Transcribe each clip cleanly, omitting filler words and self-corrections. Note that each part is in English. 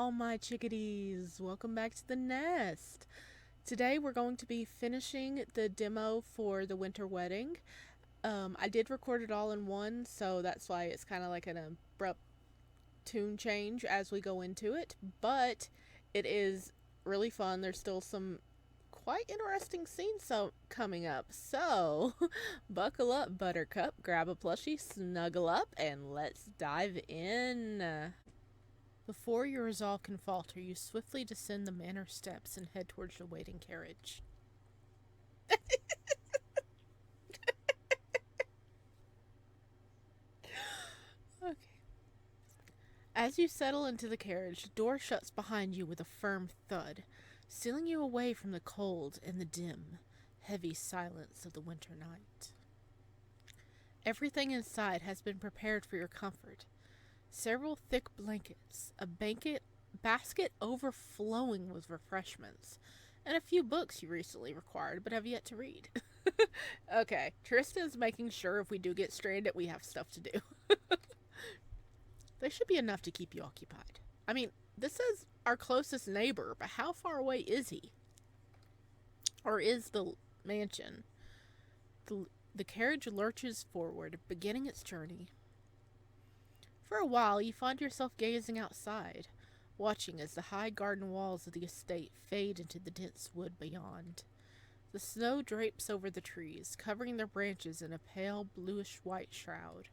all my chickadees. Welcome back to the nest. Today we're going to be finishing the demo for the winter wedding. I did record it all in one, so that's why it's kind of like an abrupt tune change as we go into it, but it is really fun. There's still some quite interesting scenes coming up, so buckle up, Buttercup, grab a plushie, snuggle up, and let's dive in. Before your resolve can falter, you swiftly descend the manor steps and head towards the waiting carriage. Okay. As you settle into the carriage, the door shuts behind you with a firm thud, stealing you away from the cold and the dim, heavy silence of the winter night. Everything inside has been prepared for your comfort. Several thick blankets, a basket overflowing with refreshments, and a few books you recently acquired but have yet to read. Okay, Tristan's making sure if we do get stranded, we have stuff to do. They should be enough to keep you occupied. I mean, this is our closest neighbor, but how far away is he? Or is the mansion? The carriage lurches forward, beginning its journey. For a while, you find yourself gazing outside, watching as the high garden walls of the estate fade into the dense wood beyond. The snow drapes over the trees, covering their branches in a pale bluish-white shroud.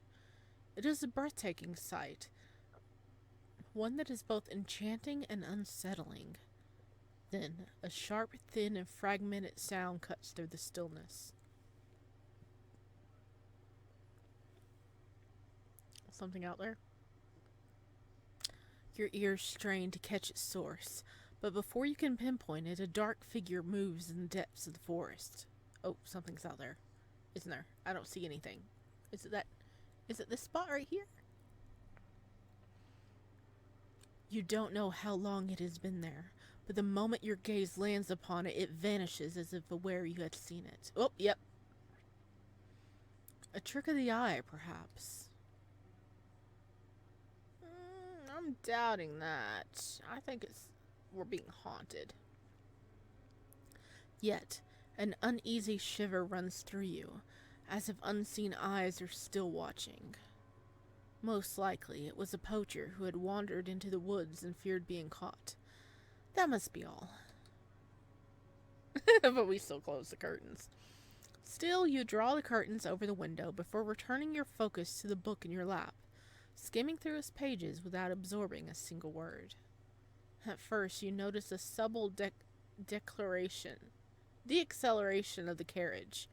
It is a breathtaking sight, one that is both enchanting and unsettling. Then, a sharp, thin, and fragmented sound cuts through the stillness. Something out there? Your ears strain to catch its source, but before you can pinpoint it, a dark figure moves in the depths of the forest. Oh, something's out there. Isn't there? I don't see anything. Is it this spot right here? You don't know how long it has been there, but the moment your gaze lands upon it, it vanishes as if aware you had seen it. Oh, yep. A trick of the eye, perhaps. I'm doubting that. I think we're being haunted. Yet, an uneasy shiver runs through you, as if unseen eyes are still watching. Most likely, it was a poacher who had wandered into the woods and feared being caught. That must be all. But we still close the curtains. Still, you draw the curtains over the window before returning your focus to the book in your lap, skimming through its pages without absorbing a single word. At first, you notice a subtle deceleration of the carriage.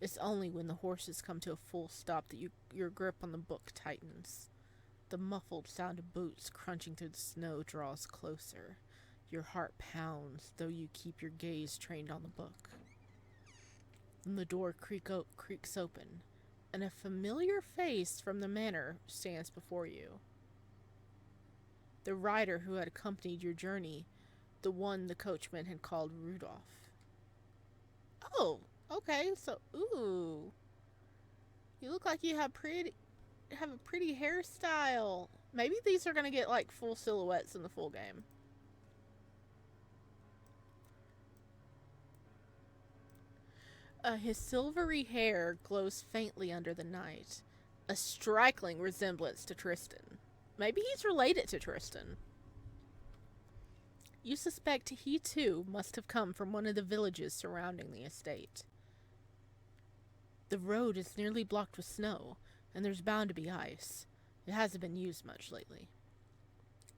It's only when the horses come to a full stop that your grip on the book tightens. The muffled sound of boots crunching through the snow draws closer. Your heart pounds, though you keep your gaze trained on the book. Then the door creaks open, and a familiar face from the manor stands before you. The rider who had accompanied your journey, the one the coachman had called Rudolph. Oh, okay, so, ooh. You look like you have a pretty hairstyle. Maybe these are gonna get, like, full silhouettes in the full game. His silvery hair glows faintly under the night, a striking resemblance to Tristan. Maybe he's related to Tristan. You suspect he, too, must have come from one of the villages surrounding the estate. The road is nearly blocked with snow, and there's bound to be ice. It hasn't been used much lately.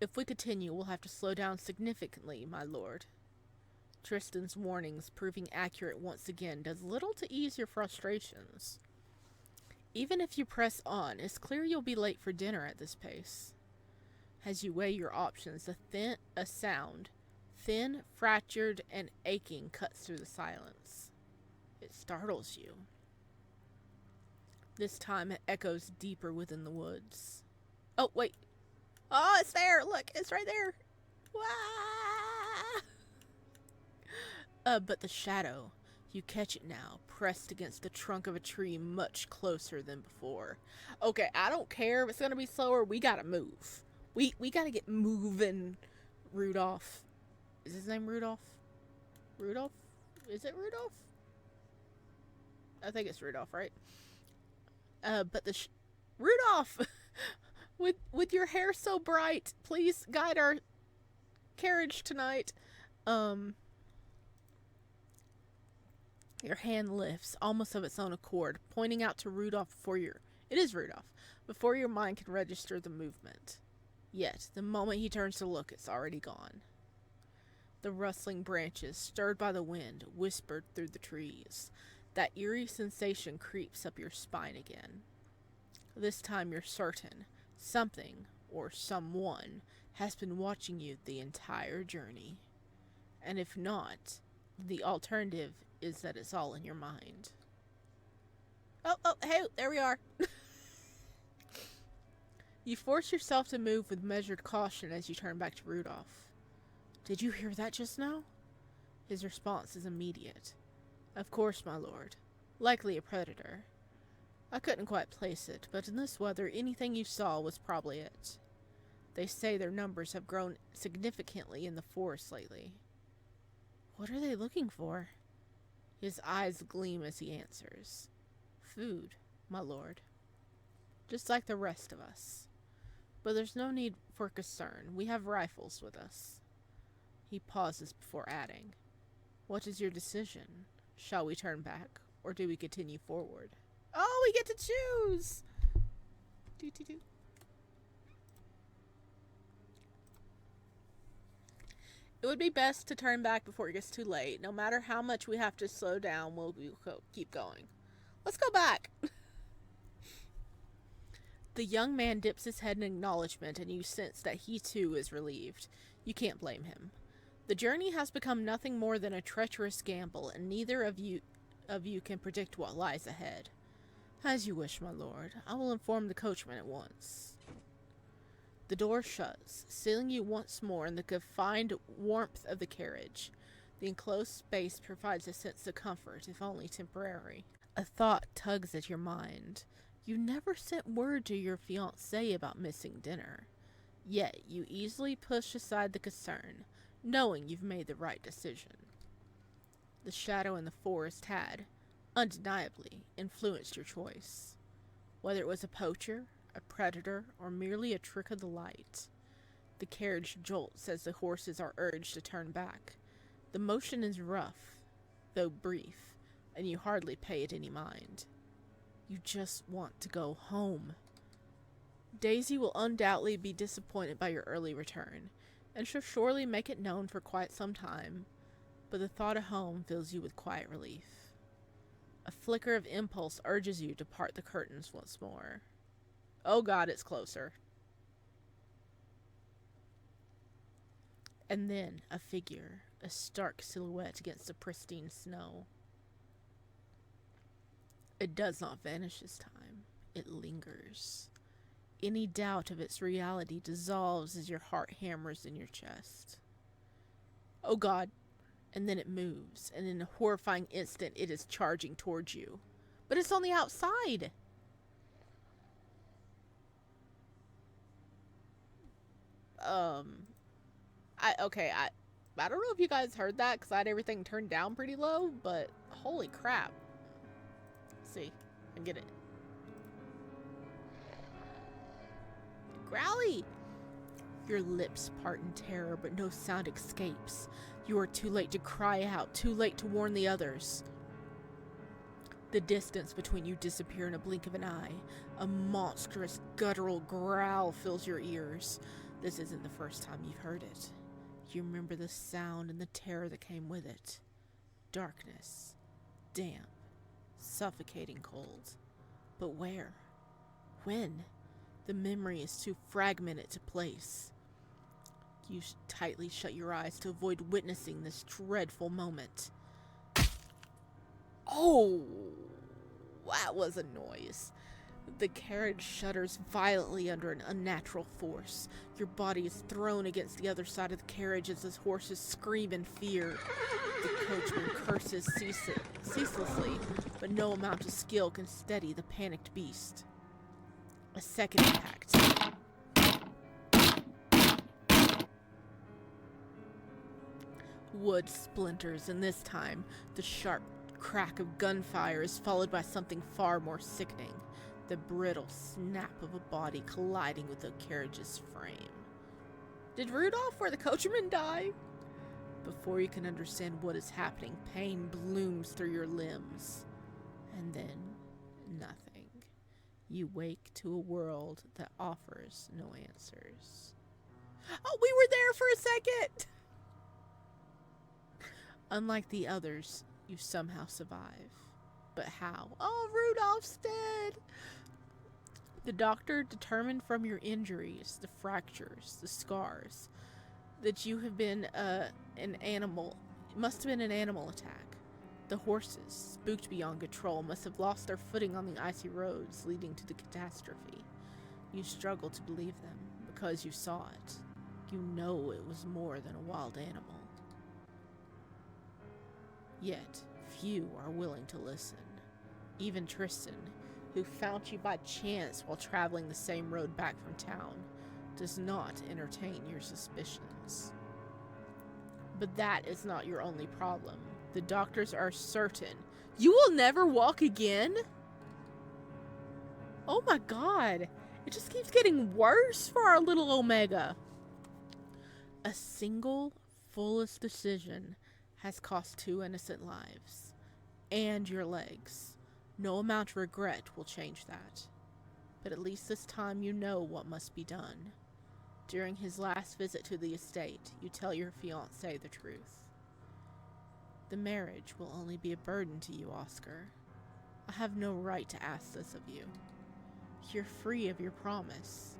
If we continue, we'll have to slow down significantly, my lord. Tristan's warnings proving accurate once again does little to ease your frustrations. Even if you press on, it's clear you'll be late for dinner at this pace. As you weigh your options, a sound, thin, fractured, and aching, cuts through the silence. It startles you. This time it echoes deeper within the woods. Oh, wait. Oh, it's there! Look, it's right there! Wah! But the shadow, you catch it now, pressed against the trunk of a tree much closer than before. Okay, I don't care if it's gonna be slower, we gotta move. We gotta get moving. Rudolph. Is his name Rudolph? Rudolph? Is it Rudolph? I think it's Rudolph, right? But Rudolph! with your hair so bright, please guide our carriage tonight. Your hand lifts, almost of its own accord, pointing out to Rudolph it is Rudolph, before your mind can register the movement. Yet, the moment he turns to look, it's already gone. The rustling branches, stirred by the wind, whispered through the trees. That eerie sensation creeps up your spine again. This time you're certain something, or someone, has been watching you the entire journey. And if not, the alternative is that it's all in your mind. Oh, hey, there we are. You force yourself to move with measured caution as you turn back to Rudolph. Did you hear that just now? His response is immediate. Of course, my lord. Likely a predator. I couldn't quite place it, but in this weather, anything you saw was probably it. They say their numbers have grown significantly in the forest lately. What are they looking for? His eyes gleam as he answers. Food, my lord. Just like the rest of us. But there's no need for concern. We have rifles with us. He pauses before adding, what is your decision? Shall we turn back, or do we continue forward? Oh, we get to choose! Do. It would be best to turn back before it gets too late. No matter how much we have to slow down, we'll keep going. Let's go back! The young man dips his head in acknowledgement, and you sense that he too is relieved. You can't blame him. The journey has become nothing more than a treacherous gamble, and neither of you can predict what lies ahead. As you wish, my lord. I will inform the coachman at once. The door shuts, sealing you once more in the confined warmth of the carriage. The enclosed space provides a sense of comfort, if only temporary. A thought tugs at your mind. You never sent word to your fiancé about missing dinner. Yet you easily push aside the concern, knowing you've made the right decision. The shadow in the forest had, undeniably, influenced your choice. Whether it was a poacher, a predator, or merely a trick of the light. The carriage jolts as the horses are urged to turn back. The motion is rough, though brief, and you hardly pay it any mind. You just want to go home. Daisy will undoubtedly be disappointed by your early return, and shall surely make it known for quite some time, but the thought of home fills you with quiet relief. A flicker of impulse urges you to part the curtains once more. Oh God, it's closer. And then a figure, a stark silhouette against the pristine snow. It does not vanish this time. It lingers. Any doubt of its reality dissolves as your heart hammers in your chest. Oh God. And then it moves, and in a horrifying instant, it is charging towards you. But it's on the outside! I don't know if you guys heard that, because I had everything turned down pretty low, but holy crap. Let's see, I get it. Growly! Your lips part in terror, but no sound escapes. You are too late to cry out, too late to warn the others. The distance between you disappears in a blink of an eye. A monstrous, guttural growl fills your ears. This isn't the first time you've heard it. You remember the sound and the terror that came with it. Darkness, damp, suffocating cold. But where? When? The memory is too fragmented to place. You tightly shut your eyes to avoid witnessing this dreadful moment. Oh, that was a noise. The carriage shudders violently under an unnatural force. Your body is thrown against the other side of the carriage as the horses scream in fear. The coachman curses ceaselessly, but no amount of skill can steady the panicked beast. A second impact. Wood splinters, and this time, the sharp crack of gunfire is followed by something far more sickening. The brittle snap of a body colliding with the carriage's frame. Did Rudolph or the coachman die? Before you can understand what is happening, pain blooms through your limbs. And then, nothing. You wake to a world that offers no answers. Oh, we were there for a second! Unlike the others, you somehow survive. But how? Oh, Rudolph's dead! The doctor determined from your injuries, the fractures, the scars, that you have been an animal. It must have been an animal attack. The horses, spooked beyond control, must have lost their footing on the icy roads leading to the catastrophe. You struggle to believe them because you saw it. You know it was more than a wild animal. Yet, few are willing to listen. Even Tristan, who found you by chance while traveling the same road back from town, does not entertain your suspicions. But that is not your only problem. The doctors are certain you will never walk again? Oh my god. It just keeps getting worse for our little Omega. A single, foolish decision has cost 2 innocent lives. And your legs. No amount of regret will change that. But at least this time you know what must be done. During his last visit to the estate, you tell your fiancé the truth. The marriage will only be a burden to you, Oscar. I have no right to ask this of you. You're free of your promise.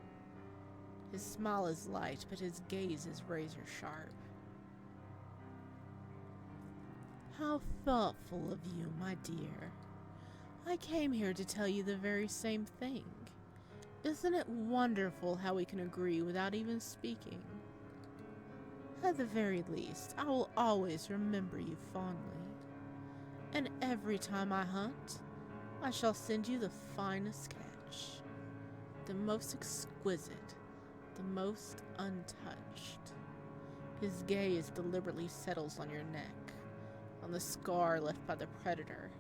His smile is light, but his gaze is razor sharp. How thoughtful of you, my dear. I came here to tell you the very same thing. Isn't it wonderful how we can agree without even speaking? At the very least, I will always remember you fondly. And every time I hunt, I shall send you the finest catch. The most exquisite, the most untouched. His gaze deliberately settles on your neck, on the scar left by the predator.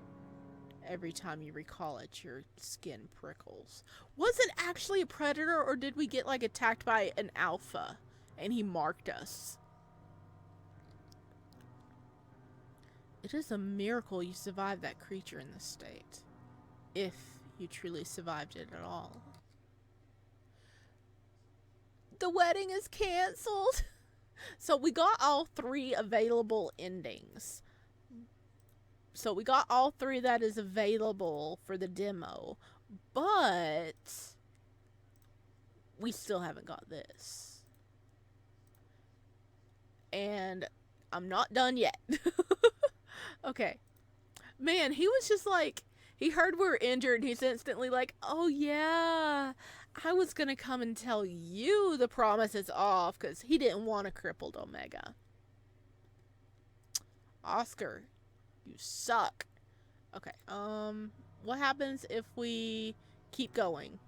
Every time you recall it, your skin prickles. Was it actually a predator, or did we get, like, attacked by an alpha, and he marked us? It is a miracle you survived that creature in this state. If you truly survived it at all. The wedding is canceled! So we got all 3 available endings. So we got all 3 that is available for the demo, but we still haven't got this. And I'm not done yet. Okay. Man, he was just like, he heard we were injured and he's instantly like, oh yeah, I was going to come and tell you the promise is off, because he didn't want a crippled Omega. Oscar, you suck. Okay, what happens if we keep going?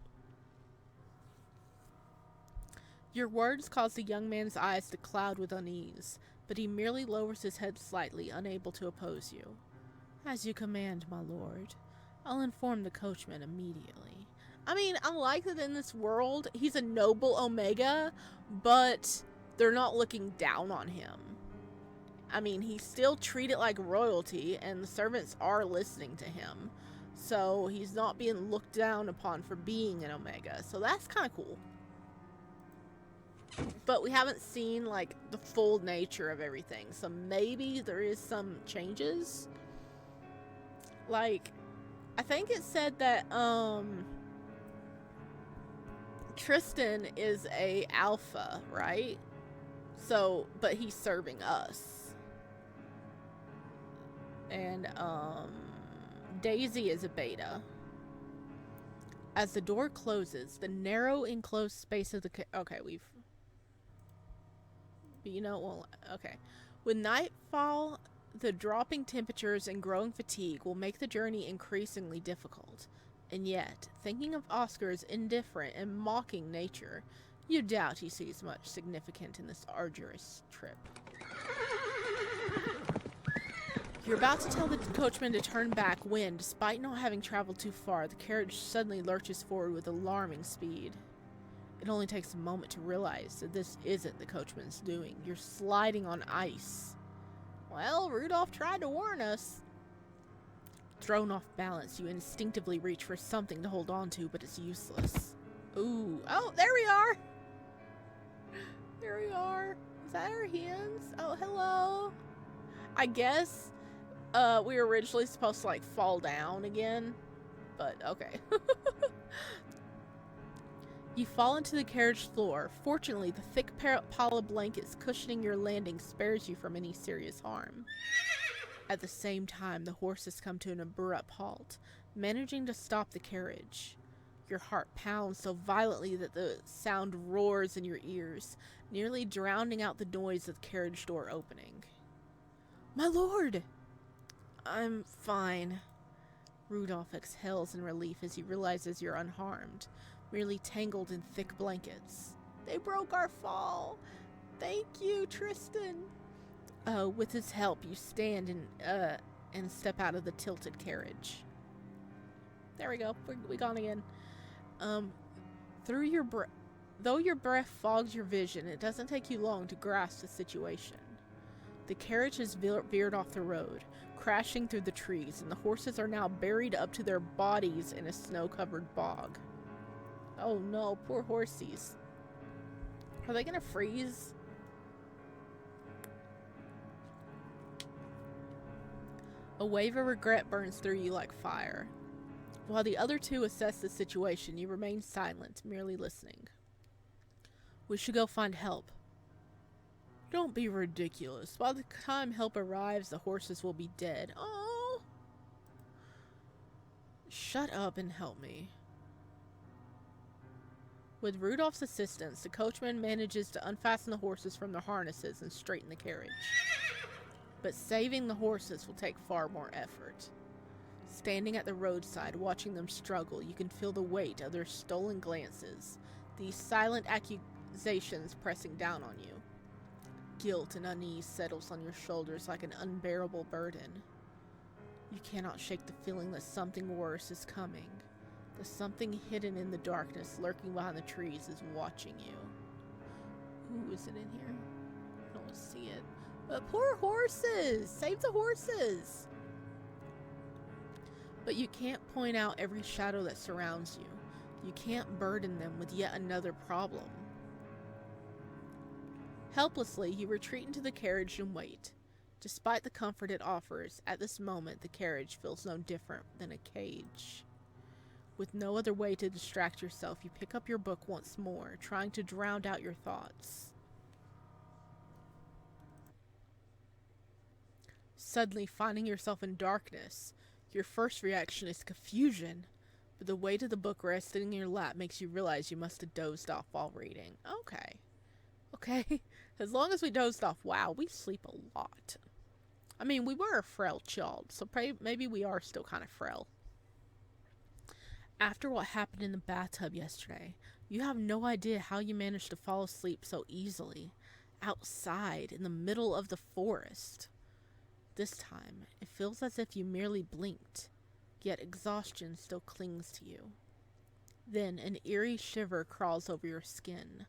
Your words cause the young man's eyes to cloud with unease, but he merely lowers his head slightly, unable to oppose you. As you command, my lord. I'll inform the coachman immediately. I mean, I like that in this world, he's a noble Omega, but they're not looking down on him. I mean, he's still treated like royalty, and the servants are listening to him. So he's not being looked down upon for being an Omega. So that's kind of cool. But we haven't seen, like, the full nature of everything. So maybe there is some changes. Like, I think it said that, Tristan is a alpha, right? So, but he's serving us. And, Daisy is a beta. As the door closes, the narrow enclosed space of the... Okay, we've... But you know, well, okay. With nightfall, the dropping temperatures and growing fatigue will make the journey increasingly difficult. And yet, thinking of Oscar's indifferent and mocking nature, you doubt he sees much significant in this arduous trip. You're about to tell the coachman to turn back when, despite not having traveled too far, the carriage suddenly lurches forward with alarming speed. It only takes a moment to realize that this isn't the coachman's doing. You're sliding on ice. Well, Rudolph tried to warn us. Thrown off balance, you instinctively reach for something to hold on to, but it's useless. Ooh. Oh, there we are! There we are. Is that our hands? Oh, hello. I guess we were originally supposed to, like, fall down again. But, okay. You fall into the carriage floor. Fortunately, the thick pile of blankets cushioning your landing spares you from any serious harm. At the same time, the horses come to an abrupt halt, managing to stop the carriage. Your heart pounds so violently that the sound roars in your ears, nearly drowning out the noise of the carriage door opening. My lord! I'm fine. Rudolph exhales in relief as he realizes you're unharmed, merely tangled in thick blankets. They broke our fall. Thank you, Tristan. With his help, you stand and step out of the tilted carriage. There we go. We gone again. Though your breath fogs your vision, it doesn't take you long to grasp the situation. The carriage has veered off the road, crashing through the trees, and the horses are now buried up to their bodies in a snow-covered bog. Oh no, poor horsies. Are they gonna freeze? A wave of regret burns through you like fire. While the other two assess the situation, you remain silent, merely listening. We should go find help. Don't be ridiculous. By the time help arrives, the horses will be dead. Oh! Shut up and help me. With Rudolph's assistance, the coachman manages to unfasten the horses from their harnesses and straighten the carriage. But saving the horses will take far more effort. Standing at the roadside, watching them struggle, you can feel the weight of their stolen glances, these silent accusations pressing down on you. Guilt and unease settles on your shoulders like an unbearable burden. You cannot shake the feeling that something worse is coming. The something hidden in the darkness, lurking behind the trees, is watching you. Ooh, is it in here? I don't see it. But poor horses! Save the horses! But you can't point out every shadow that surrounds you. You can't burden them with yet another problem. Helplessly, you retreat into the carriage and wait. Despite the comfort it offers, at this moment the carriage feels no different than a cage. With no other way to distract yourself, you pick up your book once more, trying to drown out your thoughts. Suddenly finding yourself in darkness, your first reaction is confusion, but the weight of the book resting in your lap makes you realize you must have dozed off while reading. Okay. As long as we dozed off, wow, we sleep a lot. I mean, we were a frail child, so maybe we are still kind of frail. After what happened in the bathtub yesterday, you have no idea how you managed to fall asleep so easily, outside, in the middle of the forest. This time, it feels as if you merely blinked, yet exhaustion still clings to you. Then an eerie shiver crawls over your skin,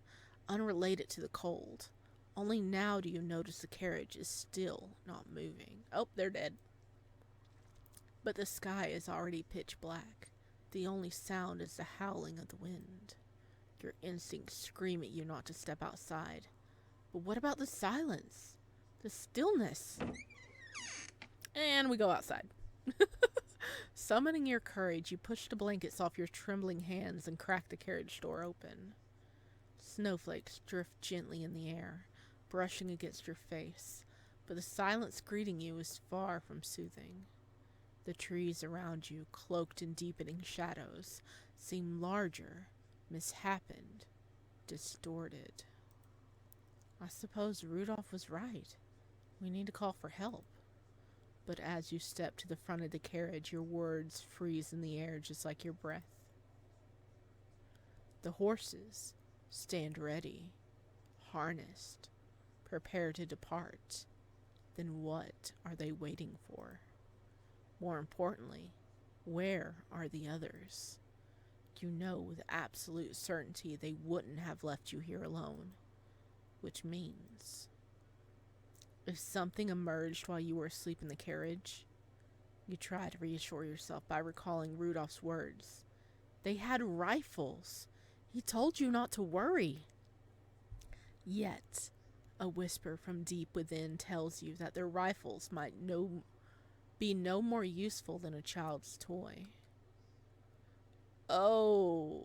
unrelated to the cold. Only now do you notice the carriage is still not moving. Oh, they're dead. But the sky is already pitch black. The only sound is the howling of the wind. Your instincts scream at you not to step outside. But what about the silence? The stillness? And we go outside. Summoning your courage, you push the blankets off your trembling hands and crack the carriage door open. Snowflakes drift gently in the air, brushing against your face, but the silence greeting you is far from soothing. The trees around you, cloaked in deepening shadows, seem larger, misshapened, distorted. I suppose Rudolph was right. We need to call for help. But as you step to the front of the carriage, your words freeze in the air just like your breath. The horses stand ready, harnessed, prepare to depart. then what are they waiting for? More importantly, where are the others? You know with absolute certainty they wouldn't have left you here alone. Which means, if something emerged while you were asleep in the carriage, you try to reassure yourself by recalling Rudolph's words. They had rifles. He told you not to worry. Yet, a whisper from deep within tells you that their rifles might be no more useful than a child's toy. Oh.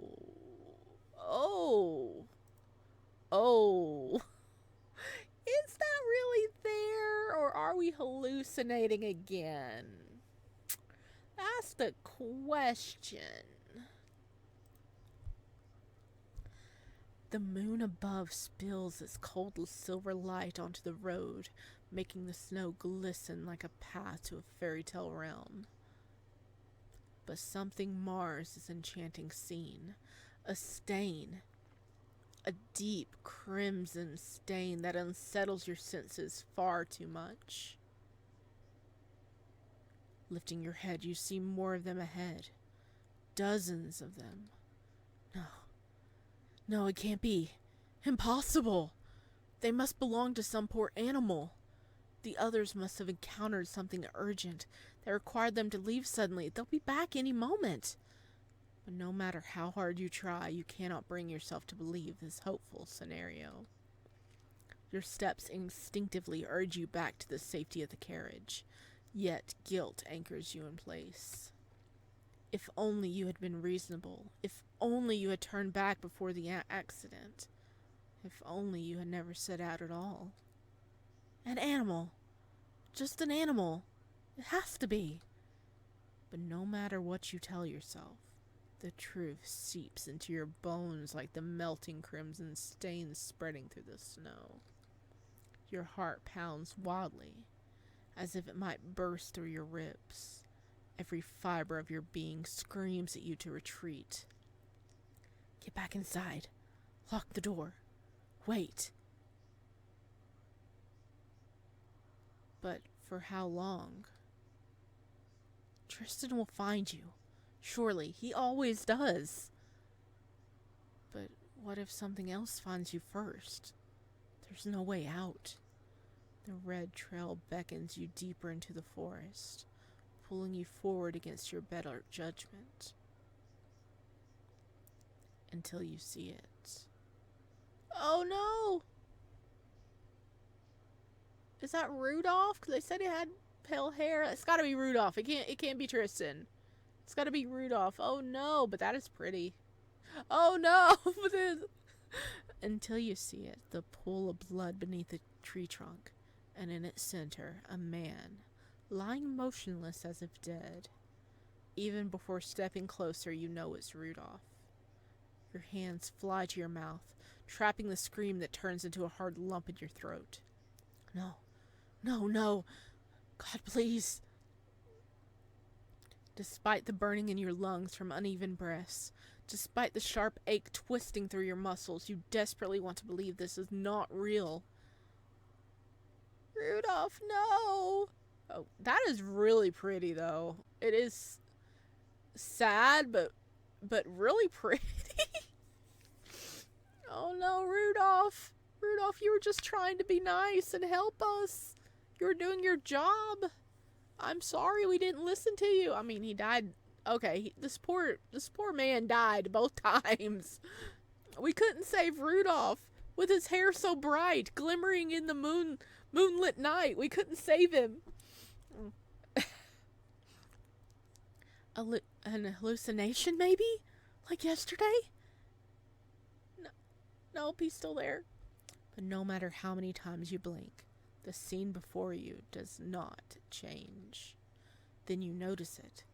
Is that really there, or are we hallucinating again? That's the question. The moon above spills its cold silver light onto the road, making the snow glisten like a path to a fairy tale realm. But something mars this enchanting scene. A stain. A deep crimson stain that unsettles your senses far too much. Lifting your head, you see more of them ahead. Dozens of them. No, it can't be. Impossible. They must belong to some poor animal. The others must have encountered something urgent that required them to leave suddenly. They'll be back any moment. But no matter how hard you try, you cannot bring yourself to believe this hopeful scenario. Your steps instinctively urge you back to the safety of the carriage, yet guilt anchors you in place. If only you had been reasonable. If only you had turned back before the accident. If only you had never set out at all. An animal. Just an animal. It has to be. But no matter what you tell yourself, the truth seeps into your bones like the melting crimson stains spreading through the snow. Your heart pounds wildly, as if it might burst through your ribs. Every fiber of your being screams at you to retreat. Get back inside. Lock the door. Wait. But for how long? Tristan will find you. Surely, he always does. But what if something else finds you first? There's no way out. The red trail beckons you deeper into the forest, pulling you forward against your better judgment. Until you see it. Oh no! Is that Rudolph? Because they said he had pale hair. It's gotta be Rudolph. It can't be Tristan. It's gotta be Rudolph. Oh no, but that is pretty. Oh no! Until you see it, the pool of blood beneath the tree trunk, and in its center, a man, lying motionless as if dead. Even before stepping closer, you know it's Rudolph. Your hands fly to your mouth, trapping the scream that turns into a hard lump in your throat. No. God, please. Despite the burning in your lungs from uneven breaths, despite the sharp ache twisting through your muscles, you desperately want to believe this is not real. Rudolph, no! Oh, that is really pretty, though. It is sad, but really pretty. Oh no, Rudolph. Rudolph, you were just trying to be nice and help us. You were doing your job. I'm sorry we didn't listen to you. I mean, he died. Okay, this poor man died both times. We couldn't save Rudolph with his hair so bright, glimmering in the moonlit night. We couldn't save him. An hallucination, maybe? Like yesterday? Nope, he's still there. But no matter how many times you blink, the scene before you does not change. Then you notice it.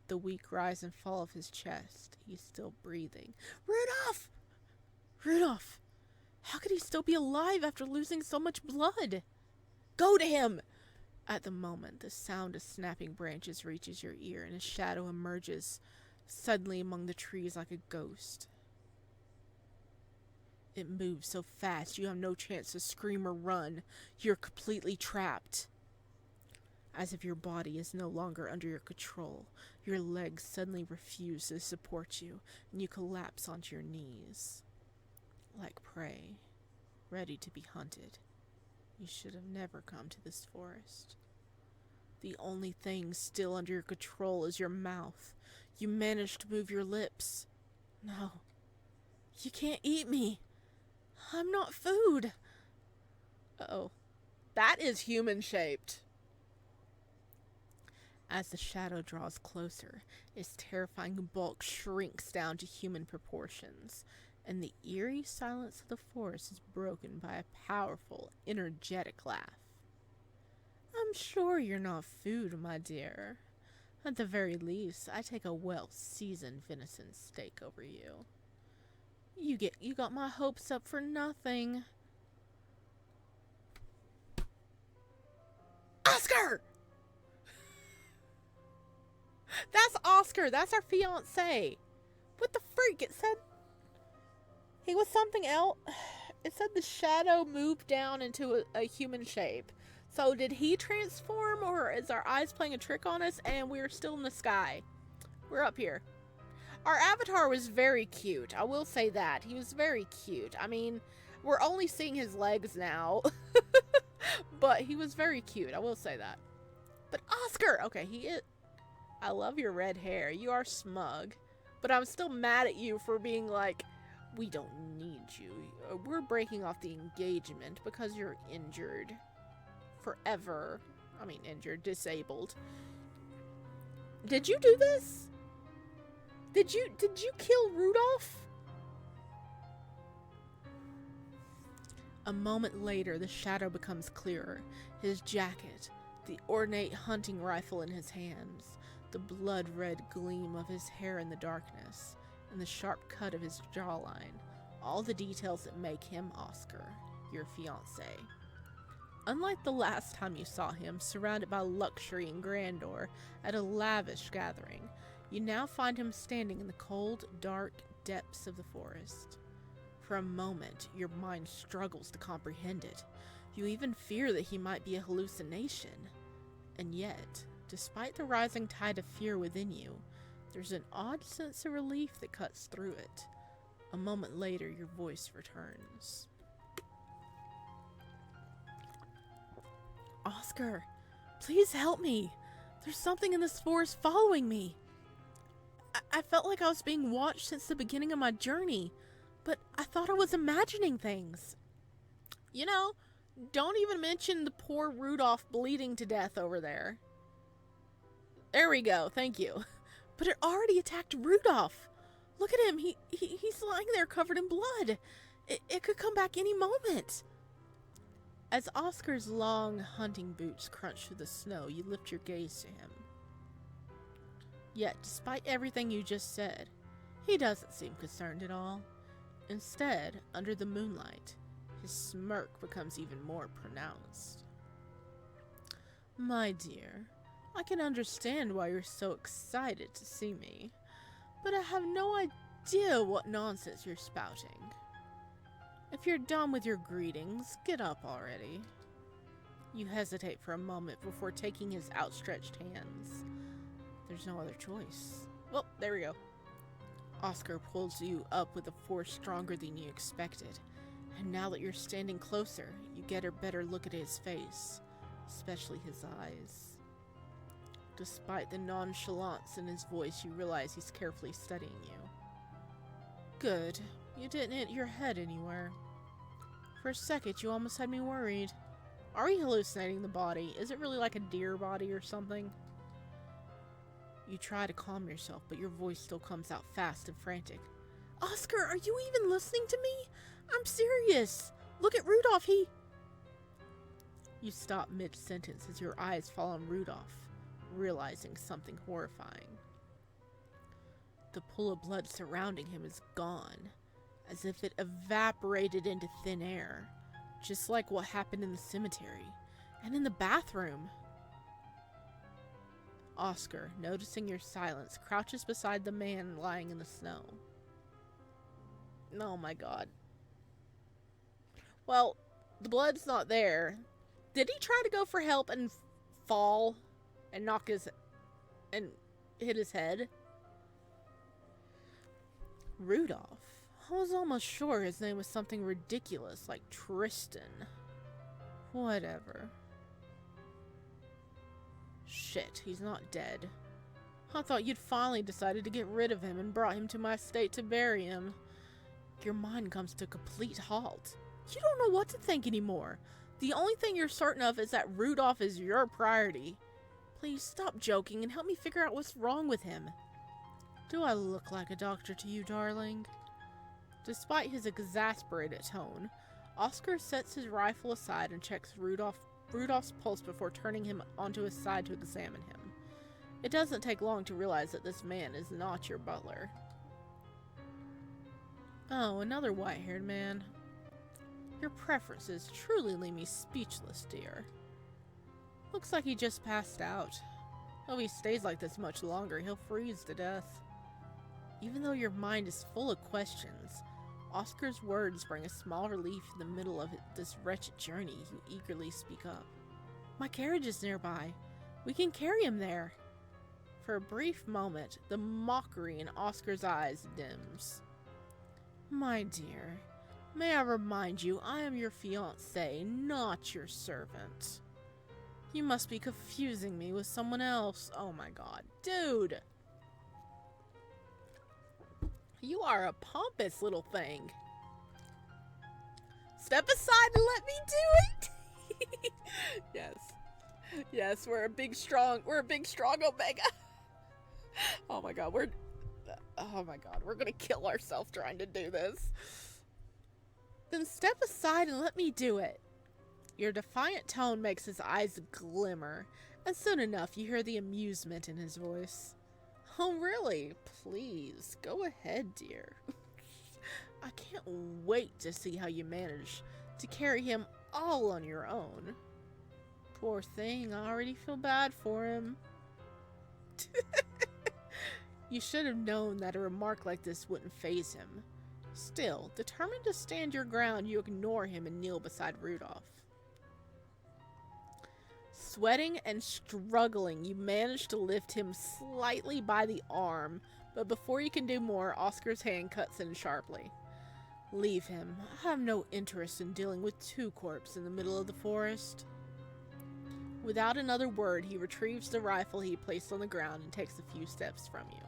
The weak rise and fall of his chest. He's still breathing. Rudolph! Rudolph! How could he still be alive after losing so much blood? Go to him! At the moment, the sound of snapping branches reaches your ear, and a shadow emerges suddenly among the trees like a ghost. It moves so fast you have no chance to scream or run. You're completely trapped. As if your body is no longer under your control, your legs suddenly refuse to support you, and you collapse onto your knees. Like prey, ready to be hunted. You should have never come to this forest. The only thing still under your control is your mouth. You manage to move your lips. No, you can't eat me. I'm not food. Uh-oh. That is human-shaped. As the shadow draws closer, its terrifying bulk shrinks down to human proportions, and the eerie silence of the forest is broken by a powerful, energetic laugh. I'm sure you're not food, my dear. At the very least, I take a well-seasoned venison steak over you. You got my hopes up for nothing. Oscar! That's Oscar. That's our fiancé. What the freak? It said he was something else. It said the shadow moved down into a human shape. So did he transform, or is our eyes playing a trick on us and we're still in the sky? We're up here. Our avatar was very cute. I will say that. He was very cute. I mean, we're only seeing his legs now. But he was very cute. I will say that. But Oscar! Okay, he is... I love your red hair. You are smug. But I'm still mad at you for being like, we don't need you. We're breaking off the engagement because you're injured. Forever. I mean, injured. Disabled. Did you do this? Did you kill Rudolph? A moment later, the shadow becomes clearer. His jacket, the ornate hunting rifle in his hands, the blood-red gleam of his hair in the darkness, and the sharp cut of his jawline, all the details that make him Oscar, your fiancé. Unlike the last time you saw him, surrounded by luxury and grandeur at a lavish gathering, you now find him standing in the cold, dark depths of the forest. For a moment, your mind struggles to comprehend it. You even fear that he might be a hallucination. And yet, despite the rising tide of fear within you, there's an odd sense of relief that cuts through it. A moment later, your voice returns. Oscar, please help me. There's something in this forest following me. I felt like I was being watched since the beginning of my journey, but I thought I was imagining things. You know, don't even mention the poor Rudolph bleeding to death over there. There we go, thank you. But it already attacked Rudolph. Look at him, he's lying there covered in blood. It could come back any moment. As Oscar's long hunting boots crunch through the snow, you lift your gaze to him. Yet, despite everything you just said, he doesn't seem concerned at all. Instead, under the moonlight, his smirk becomes even more pronounced. My dear, I can understand why you're so excited to see me, but I have no idea what nonsense you're spouting. If you're done with your greetings, get up already. You hesitate for a moment before taking his outstretched hands. There's no other choice. Well, there we go. Oscar pulls you up with a force stronger than you expected, and now that you're standing closer, you get a better look at his face, especially his eyes. Despite the nonchalance in his voice, you realize he's carefully studying you. Good. You didn't hit your head anywhere. For a second, you almost had me worried. Are we hallucinating the body? Is it really like a deer body or something? You try to calm yourself, but your voice still comes out fast and frantic. Oscar, are you even listening to me? I'm serious. Look at Rudolph, You stop mid-sentence as your eyes fall on Rudolph, realizing something horrifying. The pool of blood surrounding him is gone, as if it evaporated into thin air, just like what happened in the cemetery, and in the bathroom. Oscar, noticing your silence, crouches beside the man lying in the snow. Oh my god. Well, the blood's not there. Did he try to go for help and fall? and and hit his head? Rudolph. I was almost sure his name was something ridiculous like Tristan. Whatever. Shit, he's not dead. I thought you'd finally decided to get rid of him and brought him to my estate to bury him. Your mind comes to a complete halt. You don't know what to think anymore. The only thing you're certain of is that Rudolph is your priority. Please stop joking and help me figure out what's wrong with him. Do I look like a doctor to you, darling? Despite his exasperated tone, Oscar sets his rifle aside and checks Rudolph's pulse before turning him onto his side to examine him. It doesn't take long to realize that this man is not your butler. Oh, another white-haired man. Your preferences truly leave me speechless, dear. Looks like he just passed out. If he stays like this much longer, he'll freeze to death. Even though your mind is full of questions, Oscar's words bring a small relief in the middle of this wretched journey. You eagerly speak up. My carriage is nearby. We can carry him there. For a brief moment, the mockery in Oscar's eyes dims. My dear, may I remind you, I am your fiancé, not your servant. You must be confusing me with someone else. Oh my god. Dude! You are a pompous little thing. Step aside and let me do it! Yes. Yes, we're a big strong Omega. Oh my god, we're gonna kill ourselves trying to do this. Then step aside and let me do it. Your defiant tone makes his eyes glimmer, and soon enough you hear the amusement in his voice. Oh really? Please, go ahead, dear. I can't wait to see how you manage to carry him all on your own. Poor thing, I already feel bad for him. You should have known that a remark like this wouldn't faze him. Still, determined to stand your ground, you ignore him and kneel beside Rudolph. Sweating and struggling, you manage to lift him slightly by the arm, but before you can do more, Oscar's hand cuts in sharply. Leave him. I have no interest in dealing with two corpses in the middle of the forest. Without another word, he retrieves the rifle he placed on the ground and takes a few steps from you.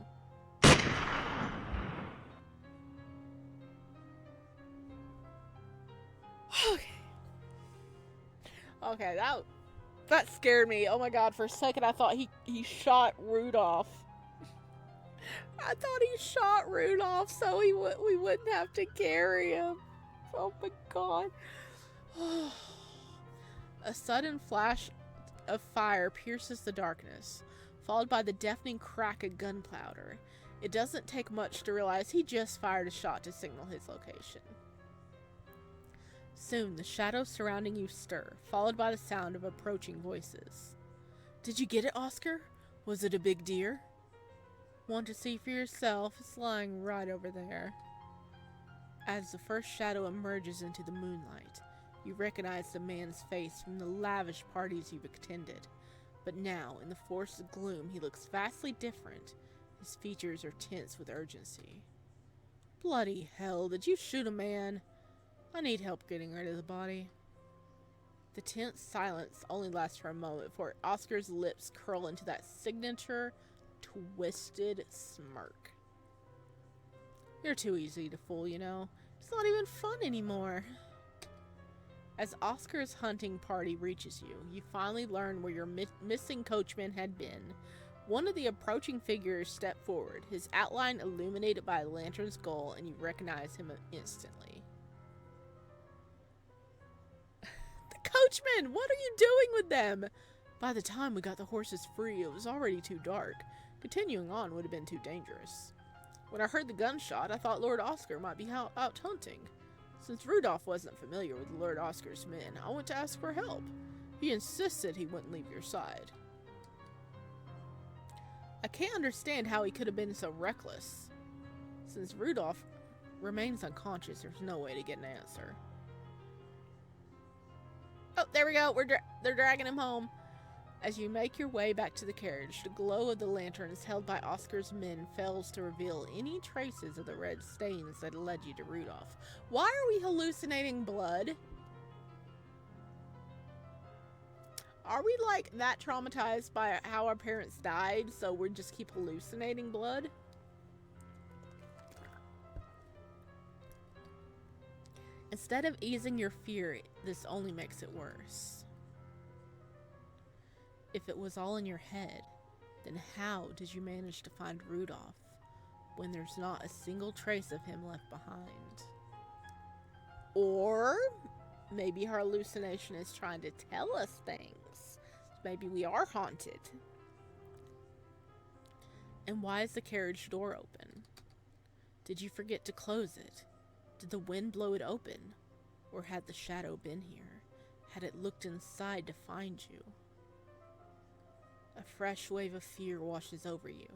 Okay, that scared me. Oh my god, for a second I thought he shot Rudolph. I thought he shot Rudolph so we wouldn't have to carry him. Oh my god. A sudden flash of fire pierces the darkness, followed by the deafening crack of gunpowder. It doesn't take much to realize he just fired a shot to signal his location. Soon, the shadows surrounding you stir, followed by the sound of approaching voices. Did you get it, Oscar? Was it a big deer? Want to see for yourself? It's lying right over there. As the first shadow emerges into the moonlight, you recognize the man's face from the lavish parties you've attended. But now, in the forest gloom, he looks vastly different. His features are tense with urgency. Bloody hell, did you shoot a man? I need help getting rid of the body. The tense silence only lasts for a moment before Oscar's lips curl into that signature twisted smirk. You're too easy to fool, you know. It's not even fun anymore. As Oscar's hunting party reaches you, you finally learn where your missing coachman had been. One of the approaching figures stepped forward, his outline illuminated by a lantern's goal, and you recognize him instantly. The coachman! What are you doing with them? By the time we got the horses free, it was already too dark. Continuing on would have been too dangerous. When I heard the gunshot, I thought Lord Oscar might be out hunting. Since Rudolph wasn't familiar with Lord Oscar's men, I went to ask for help. He insisted he wouldn't leave your side. I can't understand how he could have been so reckless. Since Rudolph remains unconscious, there's no way to get an answer. Oh, there we go. They're dragging him home. As you make your way back to the carriage, the glow of the lanterns held by Oscar's men fails to reveal any traces of the red stains that led you to Rudolph. Why are we hallucinating blood? Are we like that traumatized by how our parents died, so we just keep hallucinating blood? Instead of easing your fear, this only makes it worse. If it was all in your head, then how did you manage to find Rudolph when there's not a single trace of him left behind? Or maybe our hallucination is trying to tell us things. Maybe we are haunted. And why is the carriage door open? Did you forget to close it? Did the wind blow it open? Or had the shadow been here? Had it looked inside to find you? A fresh wave of fear washes over you.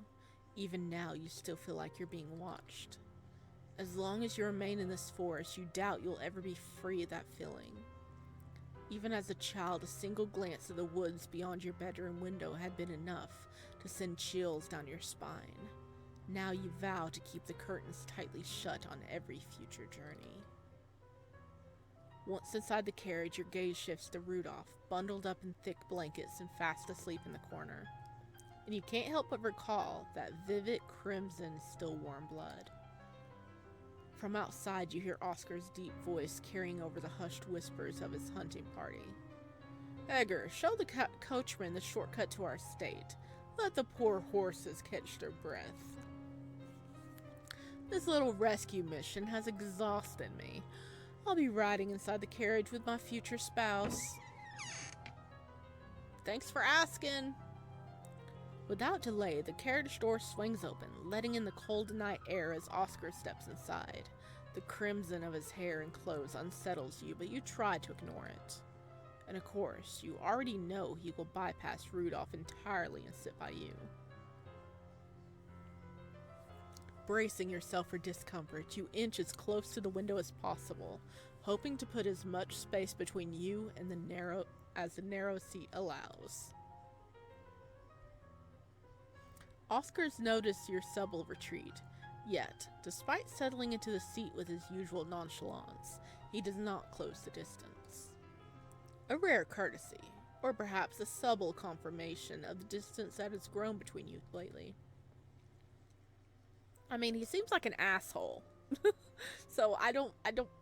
Even now, you still feel like you're being watched. As long as you remain in this forest, you doubt you'll ever be free of that feeling. Even as a child, a single glance at the woods beyond your bedroom window had been enough to send chills down your spine. Now you vow to keep the curtains tightly shut on every future journey. Once inside the carriage, your gaze shifts to Rudolph, bundled up in thick blankets and fast asleep in the corner. And you can't help but recall that vivid crimson, still warm blood. From outside, you hear Oscar's deep voice carrying over the hushed whispers of his hunting party. Edgar, show the coachman the shortcut to our estate. Let the poor horses catch their breath. This little rescue mission has exhausted me. I'll be riding inside the carriage with my future spouse. Thanks for asking. Without delay, the carriage door swings open, letting in the cold night air as Oscar steps inside. The crimson of his hair and clothes unsettles you, but you try to ignore it. And of course, you already know he will bypass Rudolph entirely and sit by you. Bracing yourself for discomfort, you inch as close to the window as possible, hoping to put as much space between you and the narrow seat allows. Oscar's noticed your subtle retreat, yet, despite settling into the seat with his usual nonchalance, he does not close the distance. A rare courtesy, or perhaps a subtle confirmation of the distance that has grown between you lately. I mean, he seems like an asshole. So I don't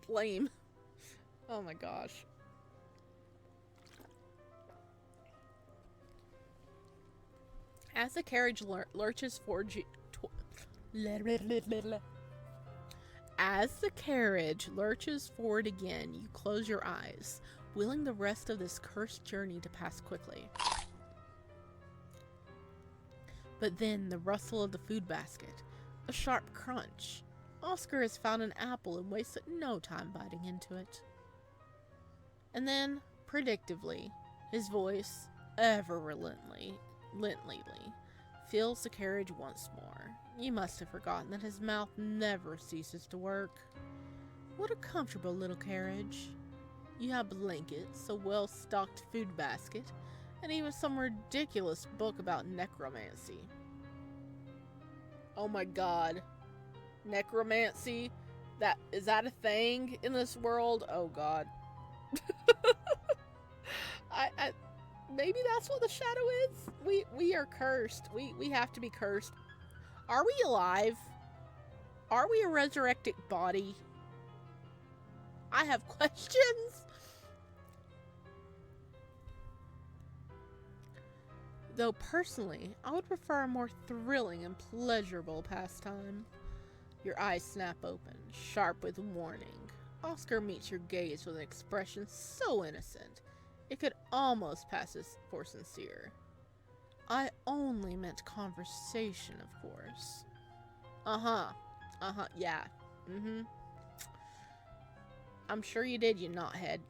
blame. Oh my gosh. As the carriage lurches forward again, you close your eyes, willing the rest of this cursed journey to pass quickly. But then the rustle of the food basket, a sharp crunch. Oscar has found an apple and wasted no time biting into it. And then, predictably, his voice, ever relentlessly, fills the carriage once more. You must have forgotten that his mouth never ceases to work. What a comfortable little carriage. You have blankets, a well-stocked food basket, and even some ridiculous book about necromancy. Oh my god. Necromancy? Is that a thing in this world? Oh god. Maybe that's what the shadow is? We are cursed. We have to be cursed. Are we alive? Are we a resurrected body? I have questions. Though personally, I would prefer a more thrilling and pleasurable pastime. Your eyes snap open, sharp with warning. Oscar meets your gaze with an expression so innocent, it could almost pass as for sincere. I only meant conversation, of course. Yeah. I'm sure you did, you knothead.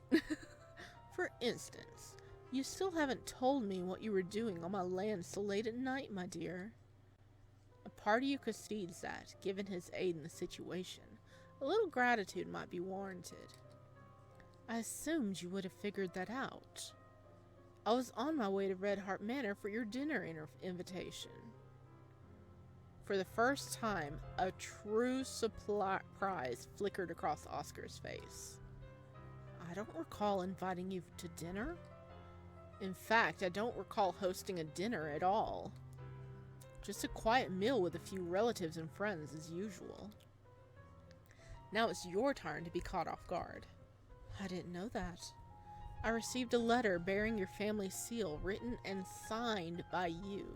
For instance, you still haven't told me what you were doing on my land so late at night, my dear. A part of you concedes that, given his aid in the situation, a little gratitude might be warranted. I assumed you would have figured that out. I was on my way to Red Heart Manor for your dinner invitation. For the first time, a true surprise flickered across Oscar's face. I don't recall inviting you to dinner. In fact, I don't recall hosting a dinner at all. Just a quiet meal with a few relatives and friends as usual. Now it's your turn to be caught off guard. I didn't know that. I received a letter bearing your family seal, written and signed by you.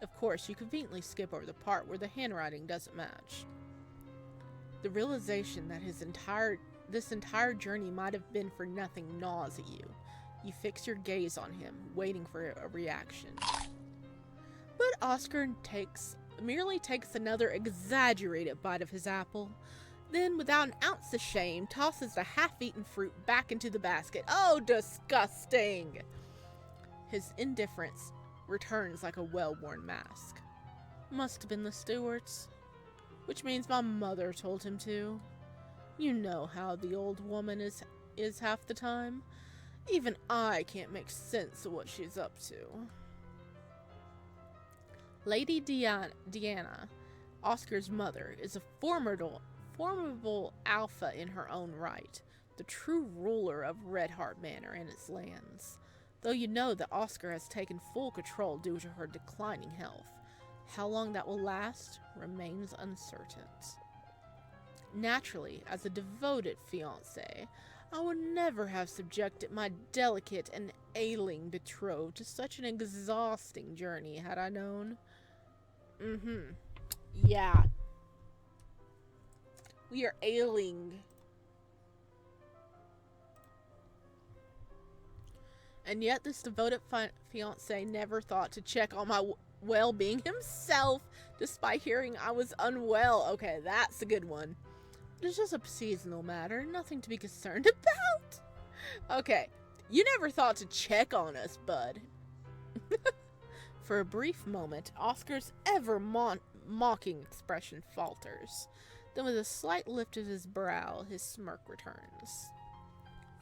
Of course, you conveniently skip over the part where the handwriting doesn't match. The realization that this entire journey might have been for nothing gnaws at you. You fix your gaze on him, waiting for a reaction. But Oscar merely takes another exaggerated bite of his apple, then, without an ounce of shame, tosses the half-eaten fruit back into the basket. Oh, disgusting! His indifference returns like a well-worn mask. Must have been the stewards. Which means my mother told him to. You know how the old woman is half the time. Even I can't make sense of what she's up to. Lady Deanna, Oscar's mother, is a formidable alpha in her own right, the true ruler of Red Heart Manor and its lands. Though you know that Oscar has taken full control due to her declining health. How long that will last remains uncertain. Naturally, as a devoted fiancé, I would never have subjected my delicate and ailing betrothed to such an exhausting journey had I known. Yeah. We are ailing. And yet this devoted fiancé never thought to check on my well-being himself, despite hearing I was unwell. Okay, that's a good one. It's just a seasonal matter, nothing to be concerned about. Okay, you never thought to check on us, bud. For a brief moment, Oscar's ever-mocking expression falters. Then with a slight lift of his brow, his smirk returns.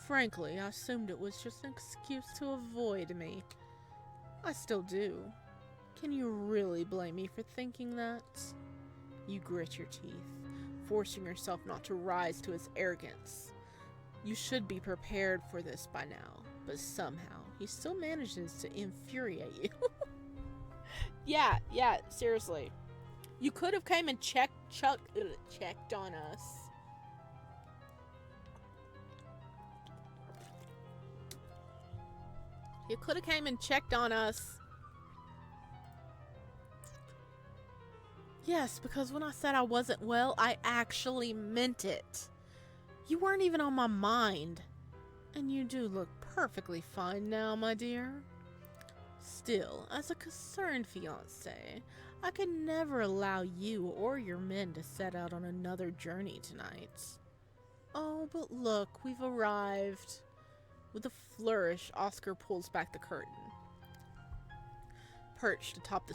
Frankly, I assumed it was just an excuse to avoid me. I still do. Can you really blame me for thinking that? You grit your teeth, forcing yourself not to rise to his arrogance. You should be prepared for this by now, but somehow he still manages to infuriate you. Yeah, seriously. You could have came and checked on us. You could have came and checked on us. Yes, because when I said I wasn't well, I actually meant it. You weren't even on my mind. And you do look perfectly fine now, my dear. Still, as a concerned fiancé, I could never allow you or your men to set out on another journey tonight. Oh, but look, we've arrived. With a flourish, Oscar pulls back the curtain. Perched atop the